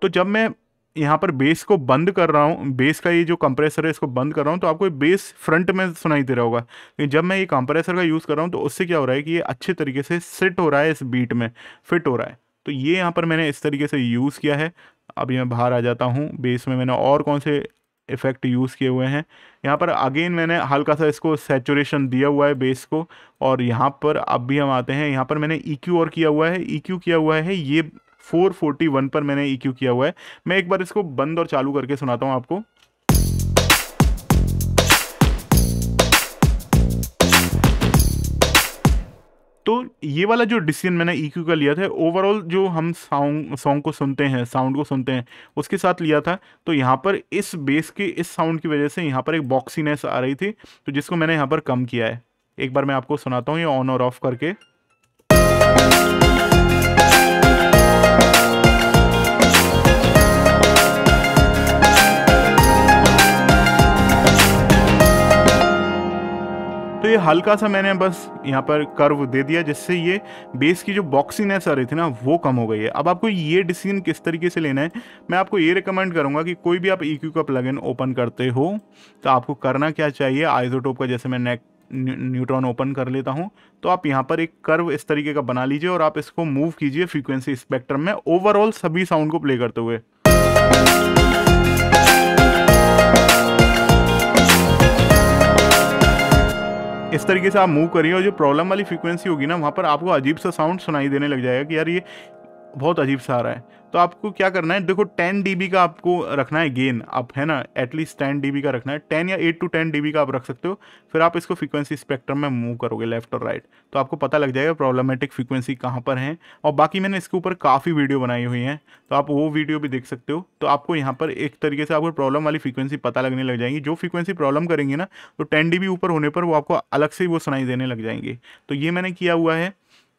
तो जब मैं यहाँ पर बेस को बंद कर रहा हूँ, बेस का ये जो कंप्रेसर है इसको बंद कर रहा हूँ, तो आपको बेस फ्रंट में सुनाई दे रहा होगा। लेकिन जब मैं ये कंप्रेसर का यूज़ कर रहा हूँ तो उससे क्या हो रहा है कि ये अच्छे तरीके से सेट हो रहा है, इस बीट में फिट हो रहा है। तो ये यहाँ पर मैंने इस तरीके से यूज़ किया है। अभी मैं बाहर आ जाता हूँ। बेस में मैंने और कौन से इफेक्ट यूज़ किए हुए हैं, यहाँ पर अगेन मैंने हल्का सा इसको सैचुरेशन दिया हुआ है बेस को। और यहाँ पर अब भी हम आते हैं, यहाँ पर मैंने EQ और किया हुआ है। EQ किया हुआ है ये 441 पर मैंने EQ किया हुआ है। मैं एक बार इसको बंद और चालू करके सुनाता हूँ आपको। तो ये वाला जो डिसीजन मैंने EQ का लिया था, ओवरऑल जो हम सॉन्ग को सुनते हैं, साउंड को सुनते हैं, उसके साथ लिया था। तो यहाँ पर इस बेस के इस साउंड की वजह से यहाँ पर एक बॉक्सीनेस आ रही थी, तो जिसको मैंने यहाँ पर कम किया है। एक बार मैं आपको सुनाता हूँ ये ऑन और ऑफ करके। तो ये हल्का सा मैंने बस यहाँ पर कर्व दे दिया, जिससे ये बेस की जो बॉक्सीनेस आ रही थी ना वो कम हो गई है। अब आपको ये डिसीजन किस तरीके से लेना है, मैं आपको ये रिकमेंड करूँगा कि कोई भी आप EQ का प्लगइन ओपन करते हो तो आपको करना क्या चाहिए, आइसोटोप का जैसे मैं न्यूट्रॉन ओपन कर लेता हूँ, तो आप यहाँ पर एक कर्व इस तरीके का बना लीजिए और आप इसको मूव कीजिए फ्रीक्वेंसी स्पेक्ट्रम में ओवरऑल सभी साउंड को प्ले करते हुए। इस तरीके से आप मूव करिए और जो प्रॉब्लम वाली फ्रीक्वेंसी होगी ना वहाँ पर आपको अजीब सा साउंड सुनाई देने लग जाएगा कि यार ये बहुत अजीब सा आ रहा है। तो आपको क्या करना है, देखो 10 dB का आपको रखना है गेन, आप है ना, एटलीस्ट 10 dB का रखना है। 10 या 8 to 10 dB का आप रख सकते हो। फिर आप इसको फ्रीक्वेंसी स्पेक्ट्रम में मूव करोगे लेफ्ट और राइट, तो आपको पता लग जाएगा प्रॉब्लमेटिक फ्रीक्वेंसी कहाँ पर है। और बाकी मैंने इसके ऊपर काफ़ी वीडियो बनाई हुई हैं, तो आप वो वीडियो भी देख सकते हो। तो आपको यहाँ पर एक तरीके से आपको प्रॉब्लम वाली फ्रीक्वेंसी पता लगने लग जाएंगी। जो फ्रीक्वेंसी प्रॉब्लम करेंगी ना, तो 10 dB ऊपर होने पर वो आपको अलग से वो सुनाई देने लग जाएंगी। तो ये मैंने किया हुआ है।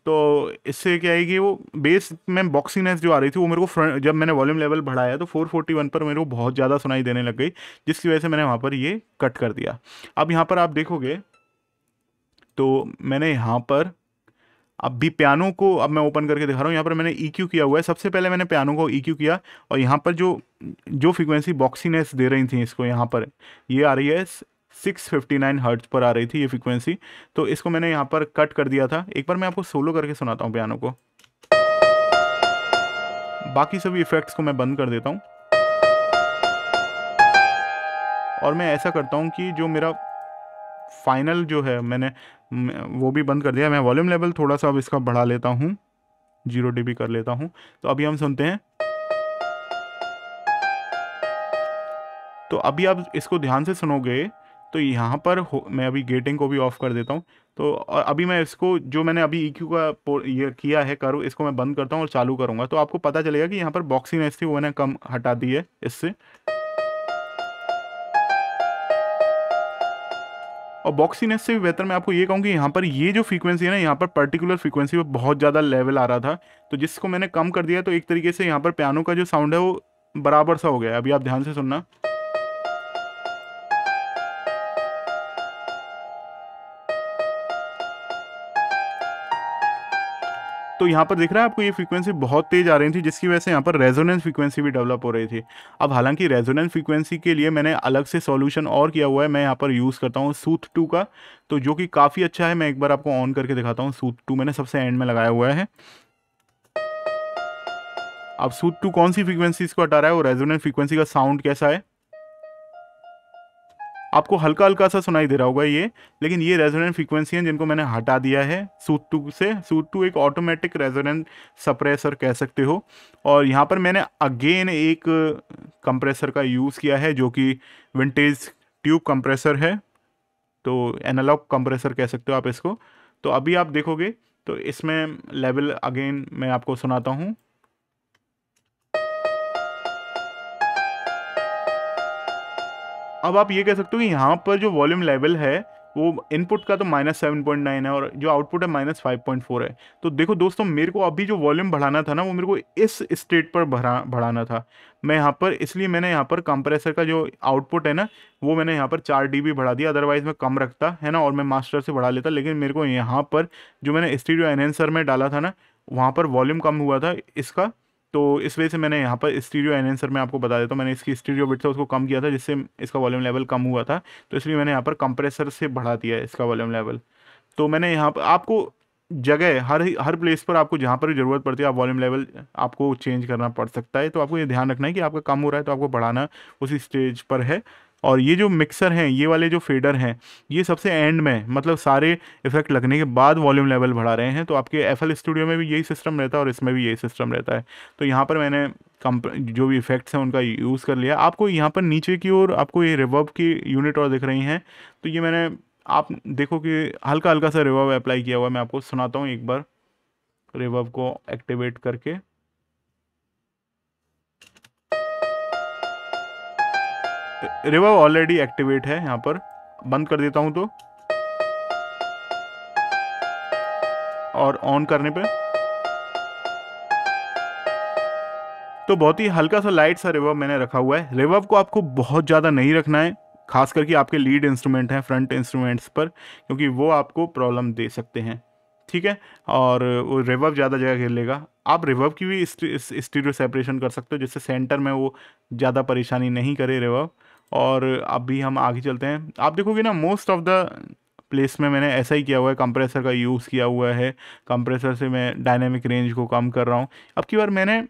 तो इससे क्या है कि वो बेस में बॉक्सीनेस जो आ रही थी वो मेरे को फ्रंट, जब मैंने वॉल्यूम लेवल बढ़ाया तो 441 पर मेरे को बहुत ज़्यादा सुनाई देने लग गई, जिसकी वजह से मैंने वहाँ पर ये कट कर दिया। अब यहाँ पर आप देखोगे तो मैंने यहाँ पर अब भी पियानो को अब मैं ओपन करके दिखा रहा हूँ। यहाँ पर मैंने EQ किया हुआ है। सबसे पहले मैंने पियानो को EQ किया और यहाँ पर जो जो फ्रीक्वेंसी बॉक्सीनेस दे रही थी इसको, यहाँ पर ये आ रही है 659 हर्ट्ज पर आ रही थी ये फ्रीक्वेंसी, तो इसको मैंने यहाँ पर कट कर दिया था। एक बार मैं आपको सोलो करके सुनाता हूँ पियानो को। बाकी सभी इफेक्ट्स को मैं बंद कर देता हूँ और मैं ऐसा करता हूँ कि जो मेरा फाइनल जो है मैंने वो भी बंद कर दिया। मैं वॉल्यूम लेवल थोड़ा सा अब इसका बढ़ा लेता हूँ, 0 dB कर लेता हूँ। तो अभी हम सुनते हैं। तो अभी आप इसको ध्यान से सुनोगे तो यहाँ पर मैं अभी गेटिंग को भी ऑफ कर देता हूँ। तो और अभी मैं इसको जो मैंने अभी EQ का ये किया है कर्व, इसको मैं बंद करता हूँ और चालू करूँगा तो आपको पता चलेगा कि यहाँ पर बॉक्सीनेस थी वो मैंने कम हटा दी है इससे। और बॉक्सीनेस से भी बेहतर मैं आपको ये कहूँ कि यहाँ पर ये जो फ्रीक्वेंसी है ना, यहाँ पर पर्टिकुलर फ्रीक्वेंसी पे बहुत ज़्यादा लेवल आ रहा था, तो जिसको मैंने कम कर दिया तो एक तरीके से यहाँ पर पियानो का जो साउंड है वो बराबर सा हो गया है। अभी आप ध्यान से सुनना। तो यहाँ पर दिख रहा है आपको ये फ्रीक्वेंसी बहुत तेज आ रही थी, जिसकी वजह से यहाँ पर रेजोनेंस फ्रीक्वेंसी भी डेवलप हो रही थी। अब हालांकि रेजोनेंस फ्रीक्वेंसी के लिए मैंने अलग से सॉल्यूशन और किया हुआ है, मैं यहाँ पर यूज़ करता हूँ सूथ 2 का, तो जो कि काफ़ी अच्छा है। मैं एक बार आपको ऑन करके दिखाता हूँ। सूथ 2 मैंने सबसे एंड में लगाया हुआ है। अब सूथ 2 कौन सी फ्रीक्वेंसी को हटा रहा है और रेजोनेंस फ्रीक्वेंसी का साउंड कैसा है आपको हल्का हल्का सा सुनाई दे रहा होगा ये, लेकिन ये रेजोनेंट फ्रीक्वेंसी हैं जिनको मैंने हटा दिया है सूथ 2 से। सूथ 2 एक ऑटोमेटिक रेजोनेंट सप्रेसर कह सकते हो। और यहाँ पर मैंने अगेन एक कंप्रेसर का यूज़ किया है जो कि विंटेज ट्यूब कंप्रेसर है, तो एनालॉग कंप्रेसर कह सकते हो आप इसको। तो अभी आप देखोगे तो इसमें लेवल अगेन मैं आपको सुनाता हूँ। अब आप ये कह सकते हो कि यहाँ पर जो वॉल्यूम लेवल है वो इनपुट का तो -7.9 है और जो आउटपुट है -5.4 है। तो देखो दोस्तों, मेरे को अभी जो वॉल्यूम बढ़ाना था ना वो मेरे को इस स्टेट पर बढ़ाना था। मैं यहाँ पर इसलिए मैंने यहाँ पर कंप्रेसर का जो आउटपुट है ना वो मैंने यहाँ पर 4 dB बढ़ा दिया, अदरवाइज मैं कम रखता है ना और मैं मास्टर से बढ़ा लेता। लेकिन मेरे को यहाँ पर जो मैंने स्टीरियो एनहेंसर में डाला था ना वहाँ पर वॉल्यूम कम हुआ था इसका, तो इस वजह से मैंने यहाँ पर स्टीरियो एनहेंसर में आपको बता देता हूँ, मैंने इसकी स्टीरियो बिट था उसको कम किया था जिससे इसका वॉल्यूम लेवल कम हुआ था। तो इसलिए मैंने यहाँ पर कंप्रेसर से बढ़ा दिया है इसका वॉल्यूम लेवल। तो मैंने यहाँ पर आपको जगह हर हर प्लेस पर आपको जहाँ पर भी ज़रूरत पड़ती है आप वॉल्यूम लेवल आपको चेंज करना पड़ सकता है। तो आपको ये ध्यान रखना है कि आपका कम हो रहा है तो आपको बढ़ाना उसी स्टेज पर है। और ये जो मिक्सर हैं, ये वाले जो फेडर हैं, ये सबसे एंड में मतलब सारे इफेक्ट लगने के बाद वॉल्यूम लेवल बढ़ा रहे हैं। तो आपके FL स्टूडियो में भी यही सिस्टम रहता है और इसमें भी यही सिस्टम रहता है। तो यहाँ पर मैंने जो भी इफेक्ट्स हैं उनका यूज़ कर लिया। आपको यहाँ पर नीचे की ओर आपको ये रिवर्ब की यूनिट और दिख रही हैं, तो ये मैंने आप देखो कि हल्का हल्का सा रिवर्ब अप्लाई किया हुआ है। मैं आपको सुनाता हूँ एक बार रिवर्ब को एक्टिवेट करके। रिवर्ब ऑलरेडी एक्टिवेट है, यहाँ पर बंद कर देता हूँ और ऑन करने पे तो बहुत ही हल्का सा लाइट सा रिवर्ब मैंने रखा हुआ है। रिवर्ब को आपको बहुत ज़्यादा नहीं रखना है, खास करके आपके लीड इंस्ट्रूमेंट हैं फ्रंट इंस्ट्रूमेंट्स पर, क्योंकि वो आपको प्रॉब्लम दे सकते हैं। ठीक है, और वो रिवर्ब ज़्यादा जगह घेर लेगा। आप रिवर्ब की भी स्टीरियो सेपरेशन कर सकते हो जिससे सेंटर में वो ज़्यादा परेशानी नहीं करे रिवर्ब। और अभी हम आगे चलते हैं। आप देखोगे ना मोस्ट ऑफ द प्लेस में मैंने ऐसा ही किया हुआ है, कंप्रेसर का यूज़ किया हुआ है। कंप्रेसर से मैं डायनेमिक रेंज को कम कर रहा हूँ। अब की बार मैंने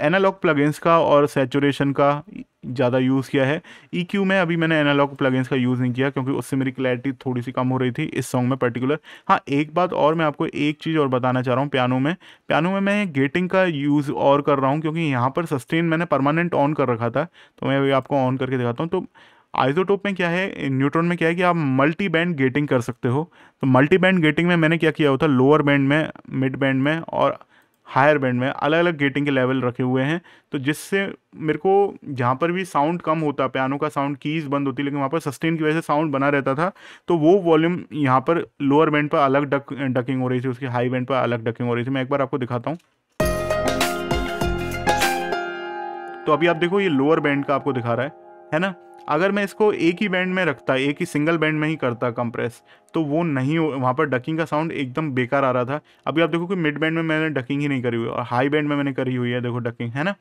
एनालॉग प्लगइन्स का और सैचुरेशन का ज़्यादा यूज़ किया है। EQ में अभी मैंने एनालॉग प्लगइन्स का यूज़ नहीं किया क्योंकि उससे मेरी क्लैरिटी थोड़ी सी कम हो रही थी इस सॉन्ग में पर्टिकुलर। हाँ, एक बात और मैं आपको एक चीज़ और बताना चाह रहा हूँ। पियानो में मैं गेटिंग का यूज़ और कर रहा हूँ क्योंकि यहाँ पर सस्टेन मैंने परमानेंट ऑन कर रखा था, तो मैं अभी आपको ऑन करके दिखाता हूँ। तो आइसोटोप में क्या है, न्यूट्रॉन में क्या है कि आप मल्टी बैंड गेटिंग कर सकते हो। तो मल्टी बैंड गेटिंग में मैंने क्या किया होता, लोअर बैंड में, मिड बैंड में और हायर बैंड में अलग अलग गेटिंग के लेवल रखे हुए हैं। तो जिससे मेरे को जहाँ पर भी साउंड कम होता, पियानो का साउंड कीज बंद होती लेकिन वहाँ पर सस्टेन की वजह से साउंड बना रहता था, तो वो वॉल्यूम यहाँ पर लोअर बैंड पर अलग डकिंग हो रही थी, उसकी हाई बैंड पर अलग डकिंग हो रही थी। मैं एक बार आपको दिखाता हूँ। तो अभी आप देखो ये लोअर बैंड का आपको दिखा रहा है ना। अगर मैं इसको एक ही बैंड में रखता, एक ही सिंगल बैंड में ही करता कंप्रेस, तो वो नहीं, वहाँ पर डकिंग का साउंड एकदम बेकार आ रहा था। अभी आप देखो कि मिड बैंड में मैंने डकिंग ही नहीं करी हुई और हाई बैंड में मैंने करी हुई है, देखो डकिंग है ना।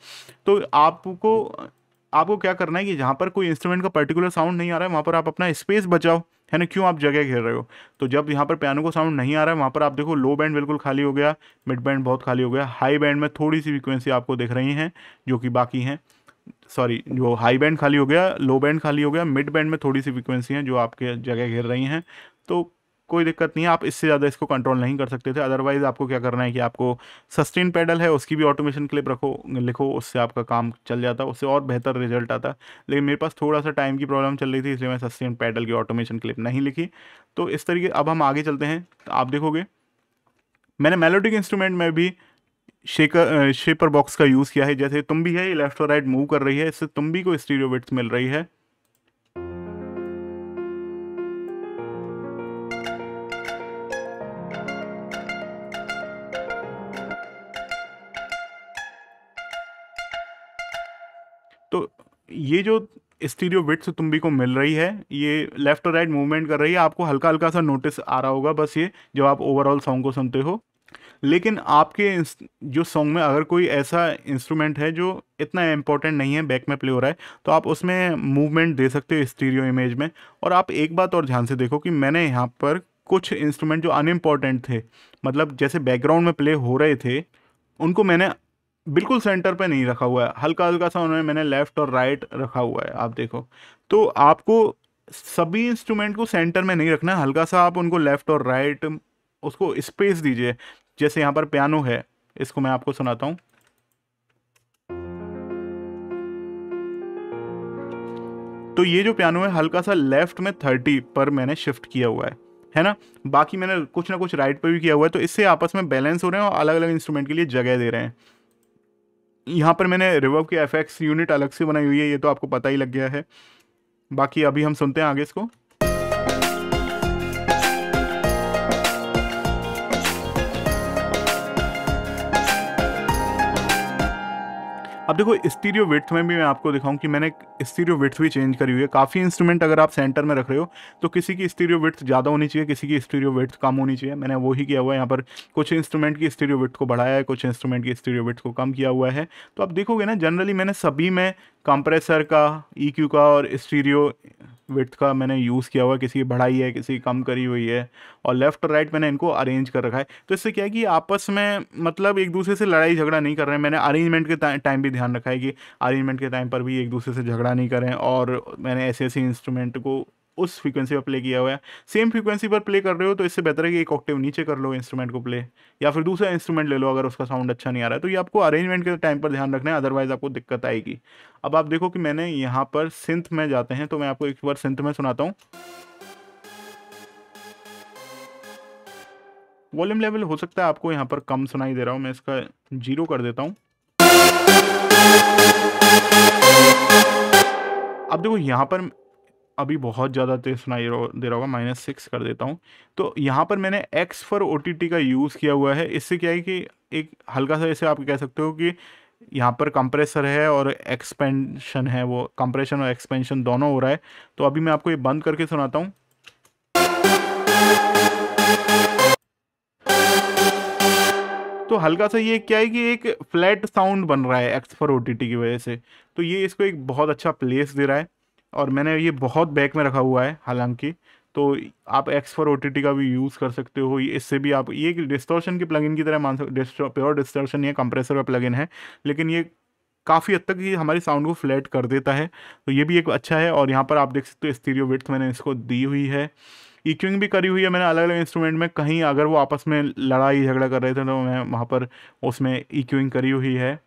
तो आपको क्या करना है कि जहाँ पर कोई इंस्ट्रूमेंट का पर्टिकुलर साउंड नहीं आ रहा है वहाँ पर आप अपना स्पेस बचाओ, है ना। क्यों आप जगह घेर रहे हो। तो जब यहाँ पर पियानो को साउंड नहीं आ रहा है वहाँ पर आप देखो लो बैंड बिल्कुल खाली हो गया, मिड बैंड बहुत खाली हो गया, हाई बैंड में थोड़ी सी फ्रिक्वेंसी आपको दिख रही हैं जो कि बाकी हैं। सॉरी, जो हाई बैंड खाली हो गया, लो बैंड खाली हो गया, मिड बैंड में थोड़ी सी फ्रिक्वेंसी हैं जो आपके जगह घेर रही हैं। तो कोई दिक्कत नहीं है, आप इससे ज़्यादा इसको कंट्रोल नहीं कर सकते थे। अदरवाइज़ आपको क्या करना है कि आपको सस्टेन पेडल है उसकी भी ऑटोमेशन क्लिप रखो, लिखो, उससे आपका काम चल जाता, उससे और बेहतर रिजल्ट आता। लेकिन मेरे पास थोड़ा सा टाइम की प्रॉब्लम चल रही थी, इसलिए मैं सस्टेन पेडल की ऑटोमेशन क्लिप नहीं लिखी। तो इस तरीके अब हम आगे चलते हैं। तो आप देखोगे मैंने मेलोडिक इंस्ट्रूमेंट में भी शेपर बॉक्स का यूज़ किया है। जैसे तुम भी है, ये लेफ्ट और राइट मूव कर रही है, इससे तुम भी को स्टीरियो बिट्स मिल रही है। तो ये जो स्टीरियो बिट्स तुम भी को मिल रही है, ये लेफ्ट और राइट मूवमेंट कर रही है, आपको हल्का हल्का सा नोटिस आ रहा होगा बस ये, जब आप ओवरऑल सॉन्ग को सुनते हो। लेकिन आपके जो सॉन्ग में अगर कोई ऐसा इंस्ट्रूमेंट है जो इतना इम्पोर्टेंट नहीं है, बैक में प्ले हो रहा है, तो आप उसमें मूवमेंट दे सकते हो स्टीरियो इमेज में। और आप एक बात और ध्यान से देखो कि मैंने यहाँ पर कुछ इंस्ट्रूमेंट जो अनइम्पॉर्टेंट थे, मतलब जैसे बैकग्राउंड में प्ले हो रहे थे, उनको मैंने बिल्कुल सेंटर पे नहीं रखा हुआ है, हल्का हल्का सा उन्होंने मैंने लेफ्ट और राइट रखा हुआ है, आप देखो। तो आपको सभी इंस्ट्रूमेंट को सेंटर में नहीं रखना है, हल्का सा आप उनको लेफ्ट और राइट उसको स्पेस दीजिए। जैसे यहाँ पर पियानो है, इसको मैं आपको सुनाता हूँ। तो ये जो पियानो है हल्का सा लेफ्ट में 30 पर मैंने शिफ्ट किया हुआ है ना। बाकी मैंने कुछ ना कुछ राइट पे भी किया हुआ है, तो इससे आपस में बैलेंस हो रहे हैं और अलग अलग इंस्ट्रूमेंट के लिए जगह दे रहे हैं। यहाँ पर मैंने रिवर्ब की एफएक्स यूनिट अलग से बनाई हुई है, ये तो आपको पता ही लग गया है। बाकी अभी हम सुनते हैं आगे इसको। अब देखो स्टीरियो विड्थ में भी मैं आपको दिखाऊं कि मैंने स्टीरियो विड्थ भी चेंज करी हुई है। काफ़ी इंस्ट्रूमेंट अगर आप सेंटर में रख रहे हो तो किसी की स्टीरियो विड्थ ज़्यादा होनी चाहिए, किसी की स्टीरियो विड्थ कम होनी चाहिए। मैंने वही किया हुआ है, यहाँ पर कुछ इंस्ट्रूमेंट की स्टीरियो विड्थ को बढ़ाया है, कुछ इंस्ट्रूमेंट की स्टीरियो विड्थ को कम किया हुआ है। तो आप देखोगे ना, जनरली मैंने सभी में कंप्रेसर का, EQ का और स्टीरियो विड्थ का मैंने यूज़ किया हुआ है। किसी की बढ़ाई है, किसी की कम करी हुई है, और लेफ्ट और राइट मैंने इनको अरेंज कर रखा है। तो इससे क्या है कि आपस में मतलब एक दूसरे से लड़ाई झगड़ा नहीं कर रहे हैं। मैंने अरेंजमेंट के टाइम भी ध्यान रखा है कि अरेंजमेंट के टाइम पर भी एक दूसरे से झगड़ा नहीं करें, और मैंने ऐसे ऐसे इंस्ट्रूमेंट को उस फ्रीक्वेंसी पर प्ले किया हुआ है। सेम फ्रीक्वेंसी पर प्ले कर रहे हो तो इससे बेहतर है कि एक ऑक्टेव नीचे कर लो इंस्ट्रूमेंट को प्ले, या फिर दूसरा इंस्ट्रूमेंट ले लो अगर उसका साउंड अच्छा नहीं आ रहा है। तो ये आपको अरेंजमेंट के टाइम पर ध्यान रखना है, अदरवाइज आपको दिक्कत आएगी। अब आप देखो कि मैंने यहाँ पर सिंथ में जाते हैं, तो मैं आपको एक बार सिंथ में सुनाता हूँ। वॉल्यूम लेवल हो सकता है आपको यहाँ पर कम सुनाई दे रहा हूँ, मैं इसका 0 कर देता हूँ। अब देखो यहाँ पर अभी बहुत ज़्यादा तेज सुनाई दे रहा होगा, -6 कर देता हूँ। तो यहाँ पर मैंने X फॉर OTT का यूज़ किया हुआ है। इससे क्या है कि एक हल्का सा, जैसे आप कह सकते हो कि यहाँ पर कंप्रेसर है और एक्सपेंशन है, वो कंप्रेशन और एक्सपेंशन दोनों हो रहा है। तो अभी मैं आपको ये बंद करके सुनाता हूँ। तो हल्का सा ये क्या है कि एक फ्लैट साउंड बन रहा है X फॉर OTT की वजह से। तो ये इसको एक बहुत अच्छा प्लेस दे रहा है, और मैंने ये बहुत बैक में रखा हुआ है हालांकि। तो आप X फॉर OTT का भी यूज़ कर सकते हो। इससे भी आप ये डिस्टॉर्शन के प्लगइन की तरह मान सकते, प्योर डिस्टॉर्शन नहीं है, कंप्रेसर का प्लगइन है, लेकिन ये काफ़ी हद तक ये हमारी साउंड को फ्लैट कर देता है। तो ये भी एक अच्छा है। और यहाँ पर आप देख सकते हो स्टीरियो विड्थ मैंने इसको दी हुई है, EQing भी करी हुई है मैंने अलग अलग इंस्ट्रूमेंट में। कहीं अगर वो आपस में लड़ाई झगड़ा कर रहे थे तो मैं वहाँ पर उसमें EQing करी हुई है।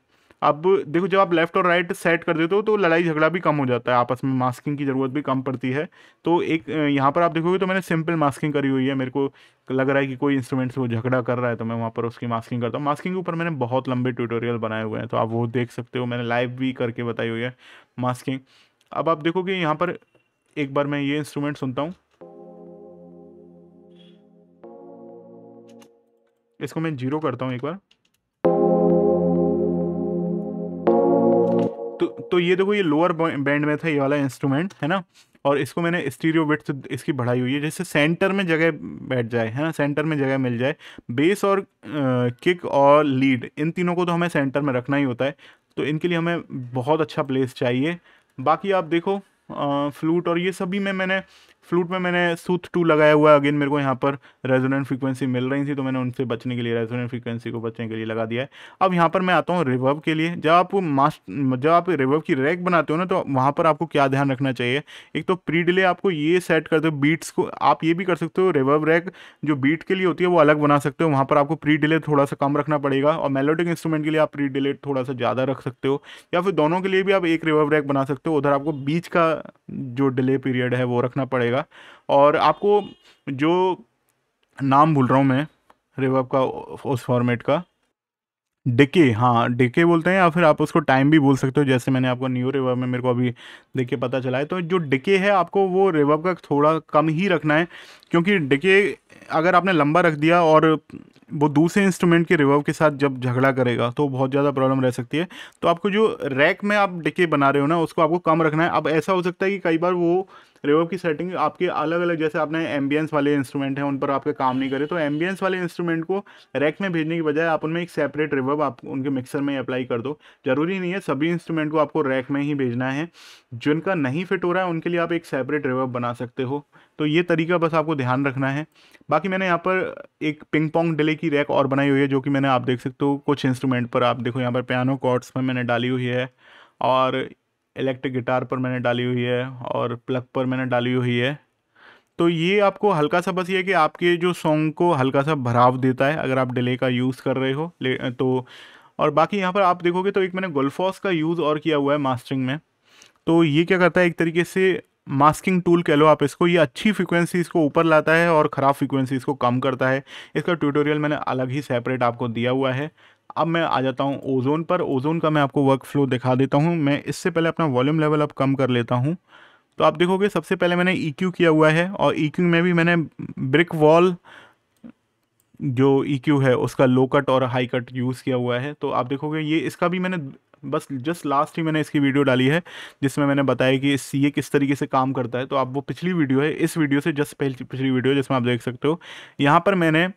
अब देखो, जब आप लेफ्ट और राइट सेट कर देते हो तो लड़ाई झगड़ा भी कम हो जाता है, आपस में मास्किंग की ज़रूरत भी कम पड़ती है। तो एक यहाँ पर आप देखोगे तो मैंने सिंपल मास्किंग करी हुई है। मेरे को लग रहा है कि कोई इंस्ट्रूमेंट से वो झगड़ा कर रहा है, तो मैं वहाँ पर उसकी मास्किंग करता हूँ। मास्किंग के ऊपर मैंने बहुत लंबे ट्यूटोरियल बनाए हुए हैं, तो आप वो देख सकते हो, मैंने लाइव भी करके बताई हुई है मास्किंग। अब आप देखोगे यहाँ पर एक बार मैं ये इंस्ट्रूमेंट सुनता हूँ, इसको मैं 0 करता हूँ एक बार। तो ये देखो, ये लोअर बैंड में था ये वाला इंस्ट्रूमेंट, है ना। और इसको मैंने स्टीरियो विड्थ इसकी बढ़ाई हुई है, जैसे सेंटर में जगह बैठ जाए, है ना, सेंटर में जगह मिल जाए। बेस और किक और लीड, इन तीनों को तो हमें सेंटर में रखना ही होता है, तो इनके लिए हमें बहुत अच्छा प्लेस चाहिए। बाकी आप देखो फ्लूट और ये सभी में मैंने फ्लूट में मैंने सूथ 2 लगाया हुआ है, अगेन मेरे को यहाँ पर रेजोनेंट फ्रीक्वेंसी मिल रही थी तो मैंने उनसे बचने के लिए, रेजोनेंट फ्रीक्वेंसी को बचने के लिए लगा दिया है। अब यहाँ पर मैं आता हूँ रिवर्ब के लिए। जब आप रिवर्ब की रैक बनाते हो ना, तो वहाँ पर आपको क्या ध्यान रखना चाहिए। एक तो प्री डिले आपको ये सेट कर दो, बीट्स को आप ये भी कर सकते हो, रिवर्ब रैक जो बीट के लिए होती है वो अलग बना सकते हो, वहाँ पर आपको प्री डिले थोड़ा सा कम रखना पड़ेगा, और मेलोडिक इंस्ट्रूमेंट के लिए आप प्री डिले थोड़ा सा ज़्यादा रख सकते हो, या फिर दोनों के लिए भी आप एक रिवर्ब रैक बना सकते हो, उधर आपको बीच का जो डिले पीरियड है वो रखना पड़ेगा। और आपको जो नाम भूल रहा हूँ मैं रिवर्ब का, उस फॉर्मेट का, डिके, हाँ डिके बोलते हैं, या फिर आप उसको टाइम भी बोल सकते हो, जैसे मैंने आपको न्यू रिवर्ब में मेरे को अभी देख के पता चला है। तो जो डिके है आपको वो रिवर्ब का थोड़ा कम ही रखना है, क्योंकि डिके अगर आपने लंबा रख दिया और वो दूसरे इंस्ट्रूमेंट के रिवर्ब के साथ जब झगड़ा करेगा तो बहुत ज़्यादा प्रॉब्लम रह सकती है। तो आपको जो रैक में आप डिके बना रहे हो ना, उसको आपको कम रखना है। अब ऐसा हो सकता है कि कई बार वो रिवर्ब की सेटिंग आपके अलग अलग, जैसे आपने एम्बियंस वाले इंस्ट्रूमेंट हैं उन पर आपके काम नहीं करे, तो एम्बियंस वाले इंस्ट्रूमेंट को रैक में भेजने की बजाय आप उनमें एक सेपरेट रिवर्ब आप उनके मिक्सर में अप्लाई कर दो। जरूरी नहीं है सभी इंस्ट्रूमेंट को आपको रैक में ही भेजना है, जिनका नहीं फिट हो रहा है उनके लिए आप एक सेपरेट रिवर्ब बना सकते हो। तो ये तरीका बस आपको ध्यान रखना है। बाकी मैंने यहाँ पर एक पिंग पोंग डिले की रैक और बनाई हुई है, जो कि मैंने, आप देख सकते हो कुछ इंस्ट्रूमेंट पर, आप देखो यहाँ पर पियानो कॉर्ड्स में मैंने डाली हुई है, और इलेक्ट्रिक गिटार पर मैंने डाली हुई है, और प्लग पर मैंने डाली हुई है। तो ये आपको हल्का सा, बस ये है कि आपके जो सॉन्ग को हल्का सा भराव देता है अगर आप डिले का यूज़ कर रहे हो तो। और बाकी यहाँ पर आप देखोगे तो एक मैंने गुलफॉस का यूज़ और किया हुआ है मास्टरिंग में। तो ये क्या करता है, एक तरीके से मास्किंग टूल कह लो आप इसको, ये अच्छी फ्रिक्वेंसीज़ को ऊपर लाता है और ख़राब फ्रिक्वेंसीज़ को कम करता है। इसका ट्यूटोरियल मैंने अलग ही सेपरेट आपको दिया हुआ है। अब मैं आ जाता हूँ ओजोन पर। ओजोन का मैं आपको वर्क फ्लो दिखा देता हूँ। मैं इससे पहले अपना वॉल्यूम लेवल अब कम कर लेता हूँ। तो आप देखोगे सबसे पहले मैंने EQ किया हुआ है, और EQ में भी मैंने ब्रिक वॉल जो EQ है उसका लो कट और हाई कट यूज़ किया हुआ है। तो आप देखोगे ये, इसका भी मैंने बस जस्ट लास्ट ही मैंने इसकी वीडियो डाली है, जिसमें मैंने बताया कि ये किस तरीके से काम करता है। तो आप वो पिछली वीडियो है, इस वीडियो से जस्ट पहले पिछली वीडियो जिसमें आप देख सकते हो, यहाँ पर मैंने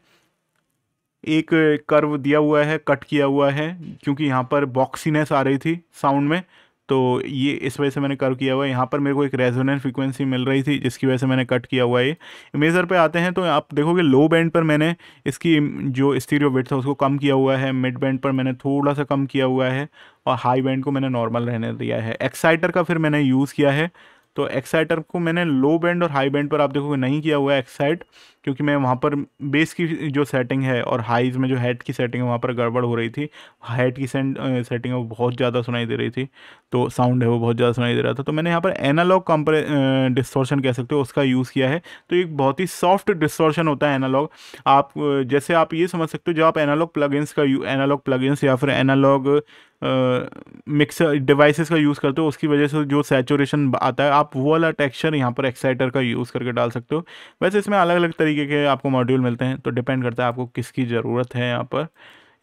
एक कर्व दिया हुआ है, कट किया हुआ है, क्योंकि यहाँ पर बॉक्सीनेस आ रही थी साउंड में, तो ये इस वजह से मैंने कर्व किया हुआ है। यहाँ पर मेरे को एक रेजोनेंट फ्रीक्वेंसी मिल रही थी, जिसकी वजह से मैंने कट किया हुआ है। ये इमेजर पे आते हैं तो आप देखोगे लो बैंड पर मैंने इसकी जो स्टीरियो बिट था उसको कम किया हुआ है, मिड बैंड पर मैंने थोड़ा सा कम किया हुआ है, और हाई बैंड को मैंने नॉर्मल रहने दिया है। एक्साइटर का फिर मैंने यूज़ किया है, तो एक्साइटर को मैंने लो बैंड और हाई बैंड पर आप देखोगे नहीं किया हुआ है एक्साइट, क्योंकि मैं वहाँ पर बेस की जो सेटिंग है और हाइज में जो हेड की सेटिंग है वहाँ पर गड़बड़ हो रही थी। हेड की सेटिंग है वो बहुत ज़्यादा सुनाई दे रही थी, तो साउंड है वो बहुत ज़्यादा सुनाई दे रहा था। तो मैंने यहाँ पर एनालॉग कंपरे डिस्टॉर्शन कह सकते हो उसका यूज़ किया है। तो एक बहुत ही सॉफ्ट डिस्टॉर्शन होता है एनालॉग। आप जैसे आप ये समझ सकते हो, जब आप एनालॉग प्लगइन्स या फिर एनालॉग मिक्सर डिवाइसेस का यूज़ करते हो, उसकी वजह से जो सैचुरेशन आता है, आप वो वाला टेक्सचर यहाँ पर एक्साइटर का यूज़ करके डाल सकते हो। वैसे इसमें अलग अलग तरीके के आपको मॉड्यूल मिलते हैं, तो डिपेंड करता है आपको किसकी ज़रूरत है। यहाँ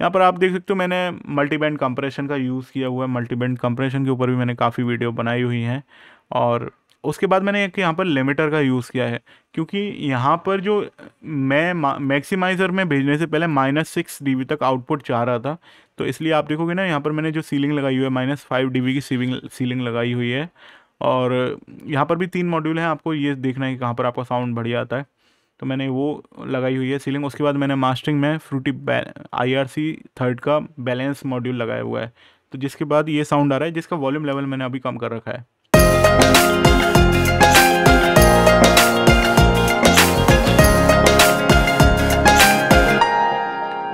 पर आप देख सकते हो मैंने मल्टी बैंड कंप्रेशन का यूज़ किया हुआ है। मल्टी बैंड कंप्रेशन के ऊपर भी मैंने काफ़ी वीडियो बनाई हुई हैं। और उसके बाद मैंने एक यहाँ पर लिमिटर का यूज़ किया है, क्योंकि यहाँ पर जो मैं मैक्सिमाइज़र में भेजने से पहले -6 dB तक आउटपुट चाह रहा था। तो इसलिए आप देखोगे ना, यहाँ पर मैंने जो सीलिंग लगाई हुई है -5 dB की सीलिंग लगाई हुई है। और यहाँ पर भी 3 मॉड्यूल हैं, आपको ये देखना है कि कहाँ पर आपका साउंड बढ़िया आता है। तो मैंने वो लगाई हुई है सीलिंग। उसके बाद मैंने मास्टरिंग में फ्रूटी IRC थर्ड का बैलेंस मॉड्यूल लगाया हुआ है, तो जिसके बाद ये साउंड आ रहा है, जिसका वॉल्यूम लेवल मैंने अभी कम कर रखा है।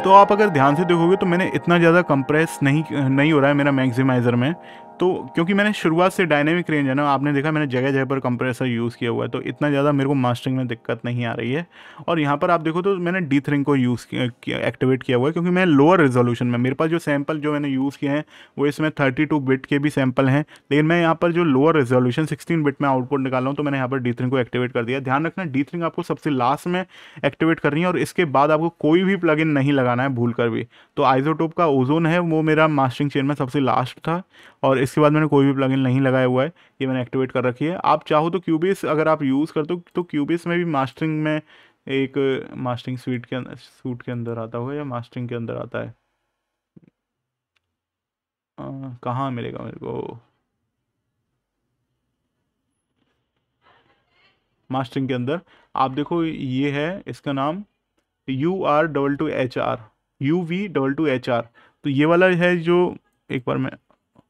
तो आप अगर ध्यान से देखोगे तो मैंने इतना ज़्यादा कंप्रेस नहीं नहीं हो रहा है मेरा मैक्सिमाइज़र में। तो क्योंकि मैंने शुरुआत से डायनेमिक रेंज है ना, आपने देखा मैंने जगह जगह पर कंप्रेसर यूज़ किया हुआ है, तो इतना ज़्यादा मेरे को मास्टरिंग में दिक्कत नहीं आ रही है। और यहाँ पर आप देखो तो मैंने डीथरिंग को एक्टिवेट किया हुआ है, क्योंकि मैं लोअर रेजोल्यूशन में, मेरे पास जो सैंपल जो मैंने यूज़ किए हैं वो इसमें 32 बिट के भी सैंपल हैं, लेकिन मैं यहाँ पर जो लोअर रेजोल्यूशन 16 बिट में आउटपुट निकाल रहा हूँ, तो मैंने यहाँ पर डीथरिंग को एक्टिवेट कर दिया। ध्यान रखना डीथरिंग आपको सबसे लास्ट में एक्टिवेट करनी है, और इसके बाद आपको कोई भी प्लगइन नहीं लगाना है भूल कर भी। तो आइसोटोप का ओजोन है वो मेरा मास्टरिंग चेन में सबसे लास्ट था, और इसके बाद मैंने कोई भी प्लगइन नहीं लगाया हुआ है, ये मैंने एक्टिवेट कर रखी है। आप चाहो तो क्यूबेस अगर आप यूज़ करते हो तो क्यूबेस में भी मास्टरिंग में एक मास्टरिंग सूट के अंदर आता होगा, या मास्टरिंग के अंदर आता है, कहाँ मिलेगा मेरे को। मास्टरिंग के अंदर आप देखो ये है इसका नाम UR22HR, UV22HR। तो ये वाला है जो, एक बार मैं,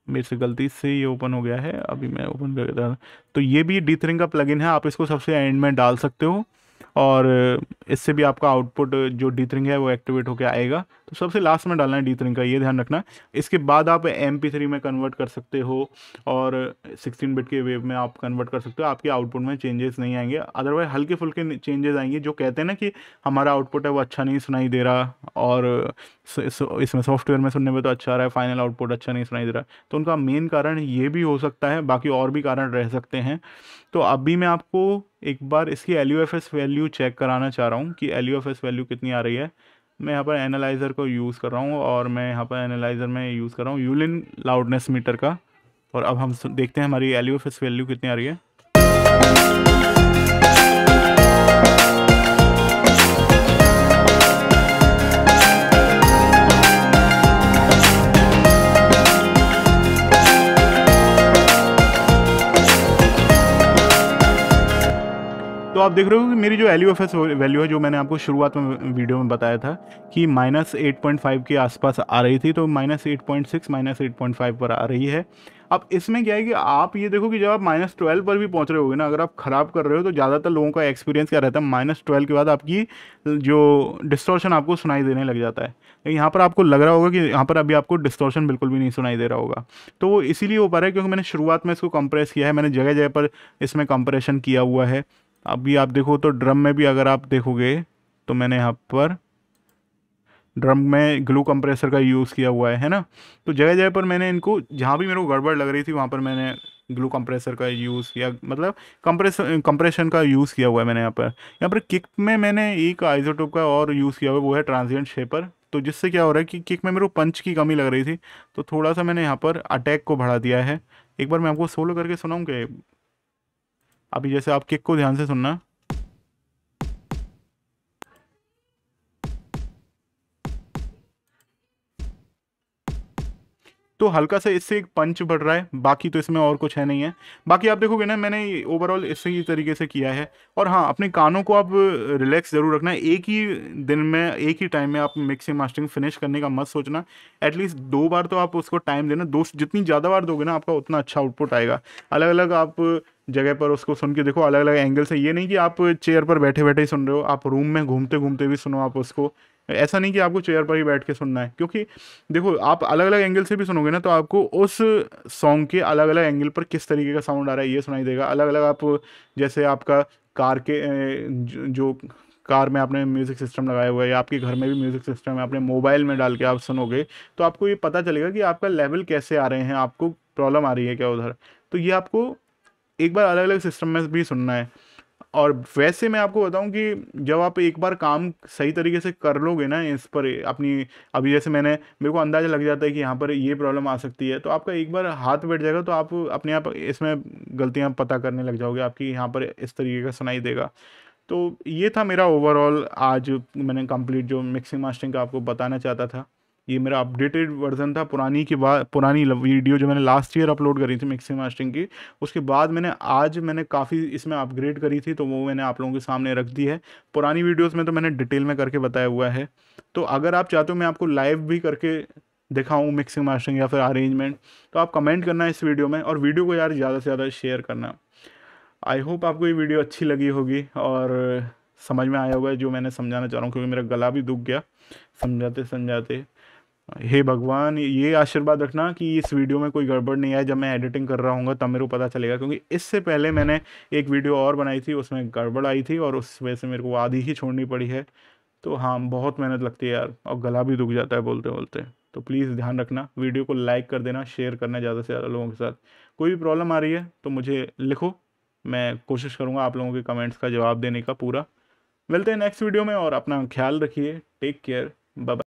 मेरे से गलती से ये ओपन हो गया है, अभी मैं ओपन कर देता हूँ। तो ये भी डीथरिंग का प्लगइन है, आप इसको सबसे एंड में डाल सकते हो और इससे भी आपका आउटपुट जो डीथरिंग है वो एक्टिवेट होकर आएगा। तो सबसे लास्ट में डालना है डीथरिंग का, ये ध्यान रखना। इसके बाद आप MP3 में कन्वर्ट कर सकते हो और 16 बिट के वेव में आप कन्वर्ट कर सकते हो, आपके आउटपुट में चेंजेस नहीं आएंगे। अदरवाइज हल्के फुल्के चेंजेस आएंगे, जो कहते हैं ना कि हमारा आउटपुट है वो अच्छा नहीं सुनाई दे रहा और इसमें सॉफ्टवेयर में सुनने में तो अच्छा आ रहा है, फाइनल आउटपुट अच्छा नहीं सुनाई दे रहा। तो उनका मेन कारण ये भी हो सकता है, बाकी और भी कारण रह सकते हैं। तो अभी मैं आपको एक बार इसकी LUFS वैल्यू चेक कराना चाह रहा हूँ कि LUFS वैल्यू कितनी आ रही है। मैं यहाँ पर एनालाइज़र को यूज़ कर रहा हूँ और मैं यहाँ पर एनालाइज़र में यूज़ कर रहा हूँ यूलिन लाउडनेस मीटर का। और अब हम देखते हैं हमारी LUFS वैल्यू कितनी आ रही है। तो आप देख रहे हो कि मेरी जो LUFS वैल्यू है, जो मैंने आपको शुरुआत में वीडियो में बताया था कि -8.5 के आसपास आ रही थी, तो -8.6 -8.5 पर आ रही है। अब इसमें क्या है कि आप ये देखो कि जब आप -12 पर भी पहुंच रहे होगे ना, अगर आप ख़राब कर रहे हो, तो ज़्यादातर लोगों का एक्सपीरियंस क्या रहता है, -12 के बाद आपकी जो डिस्टॉर्शन आपको सुनाई देने लग जाता है। लेकिन यहाँ पर आपको लग रहा होगा कि यहाँ पर अभी आपको डिस्टॉर्शन बिल्कुल भी नहीं सुनाई दे रहा होगा। तो वो इसीलिए हो पा रहा है क्योंकि मैंने शुरुआत में इसको कंप्रेस किया है, मैंने जगह जगह पर इसमें कंप्रेशन किया हुआ है। अभी आप देखो तो ड्रम में भी अगर आप देखोगे तो मैंने यहाँ पर ड्रम में ग्लू कंप्रेसर का यूज़ किया हुआ है ना। तो जगह जगह पर मैंने इनको, जहाँ भी मेरे को गड़बड़ लग रही थी वहाँ पर मैंने ग्लू कंप्रेसर का यूज़ किया, मतलब कंप्रेशन का यूज़ किया हुआ है मैंने यहाँ पर किक में मैंने एक आइसोटोप का और यूज़ किया हुआ है, वो है ट्रांजिएंट शेपर। तो जिससे क्या हो रहा है कि किक में मेरे को पंच की कमी लग रही थी, तो थोड़ा सा मैंने यहाँ पर अटैक को बढ़ा दिया है। एक बार मैं आपको सोलो करके सुनाऊँ कि अभी जैसे आप किक को ध्यान से सुनना, तो हल्का सा इससे एक पंच बढ़ रहा है, बाकी तो इसमें और कुछ है नहीं है। बाकी आप देखोगे ना, मैंने ओवरऑल इसी तरीके से किया है। और हाँ, अपने कानों को आप रिलैक्स ज़रूर रखना है। एक ही दिन में, एक ही टाइम में आप मिक्सिंग मास्टरिंग फिनिश करने का मत सोचना। एटलीस्ट 2 बार तो आप उसको टाइम देना। जितनी ज़्यादा बार दोगे ना, आपका उतना अच्छा आउटपुट आएगा। अलग अलग आप जगह पर उसको सुन के देखो, अलग अलग एंगल से। ये नहीं कि आप चेयर पर बैठे बैठे ही सुन रहे हो, आप रूम में घूमते घूमते भी सुनो आप उसको। ऐसा नहीं कि आपको चेयर पर ही बैठ के सुनना है, क्योंकि देखो आप अलग अलग एंगल से भी सुनोगे ना, तो आपको उस सॉन्ग के अलग अलग एंगल पर किस तरीके का साउंड आ रहा है ये सुनाई देगा। अलग अलग आप, जैसे आपका कार के जो कार में आपने म्यूज़िक सिस्टम लगाया हुआ है, या आपके घर में भी म्यूज़िक सिस्टम है, अपने मोबाइल में डाल के आप सुनोगे, तो आपको ये पता चलेगा कि आपका लेवल कैसे आ रहे हैं, आपको प्रॉब्लम आ रही है क्या उधर। तो ये आपको एक बार अलग अलग सिस्टम में भी सुनना है। और वैसे मैं आपको बताऊं कि जब आप एक बार काम सही तरीके से कर लोगे ना इस पर अपनी, अभी जैसे मेरे को अंदाज़ा लग जाता है कि यहाँ पर ये प्रॉब्लम आ सकती है, तो आपका एक बार हाथ बैठ जाएगा, तो आप अपने आप इसमें गलतियाँ पता करने लग जाओगे, आपकी यहाँ पर इस तरीके का सुनाई देगा। तो ये था मेरा ओवरऑल, आज मैंने कंप्लीट जो मिक्सिंग मास्टरिंग का आपको बताना चाहता था। ये मेरा अपडेटेड वर्जन था, पुरानी वीडियो जो मैंने लास्ट ईयर अपलोड करी थी मिक्सिंग मास्टरिंग की। उसके बाद मैंने काफ़ी इसमें अपग्रेड करी थी, तो वो मैंने आप लोगों के सामने रख दी है। पुरानी वीडियोस में तो मैंने डिटेल में करके बताया हुआ है। तो अगर आप चाहते हो मैं आपको लाइव भी करके दिखाऊँ मिक्सिंग मास्टरिंग या फिर अरेंजमेंट, तो आप कमेंट करना इस वीडियो में, और वीडियो को यार ज़्यादा से ज़्यादा शेयर करना। आई होप आपको ये वीडियो अच्छी लगी होगी और समझ में आया होगा जो मैंने समझाना चाह रहा हूँ, क्योंकि मेरा गला भी दुख गया समझाते समझाते। हे भगवान, ये आशीर्वाद रखना कि इस वीडियो में कोई गड़बड़ नहीं आए, जब मैं एडिटिंग कर रहा हूँ तब मेरे को पता चलेगा, क्योंकि इससे पहले मैंने एक वीडियो और बनाई थी, उसमें गड़बड़ आई थी और उस वजह से मेरे को आधी ही छोड़नी पड़ी है। तो हाँ, बहुत मेहनत लगती है यार, और गला भी दुख जाता है बोलते बोलते। तो प्लीज़ ध्यान रखना, वीडियो को लाइक कर देना, शेयर करना ज़्यादा से ज़्यादा लोगों के साथ। कोई भी प्रॉब्लम आ रही है तो मुझे लिखो, मैं कोशिश करूँगा आप लोगों के कमेंट्स का जवाब देने का पूरा। मिलते हैं नेक्स्ट वीडियो में, और अपना ख्याल रखिए। Take care, bye bye.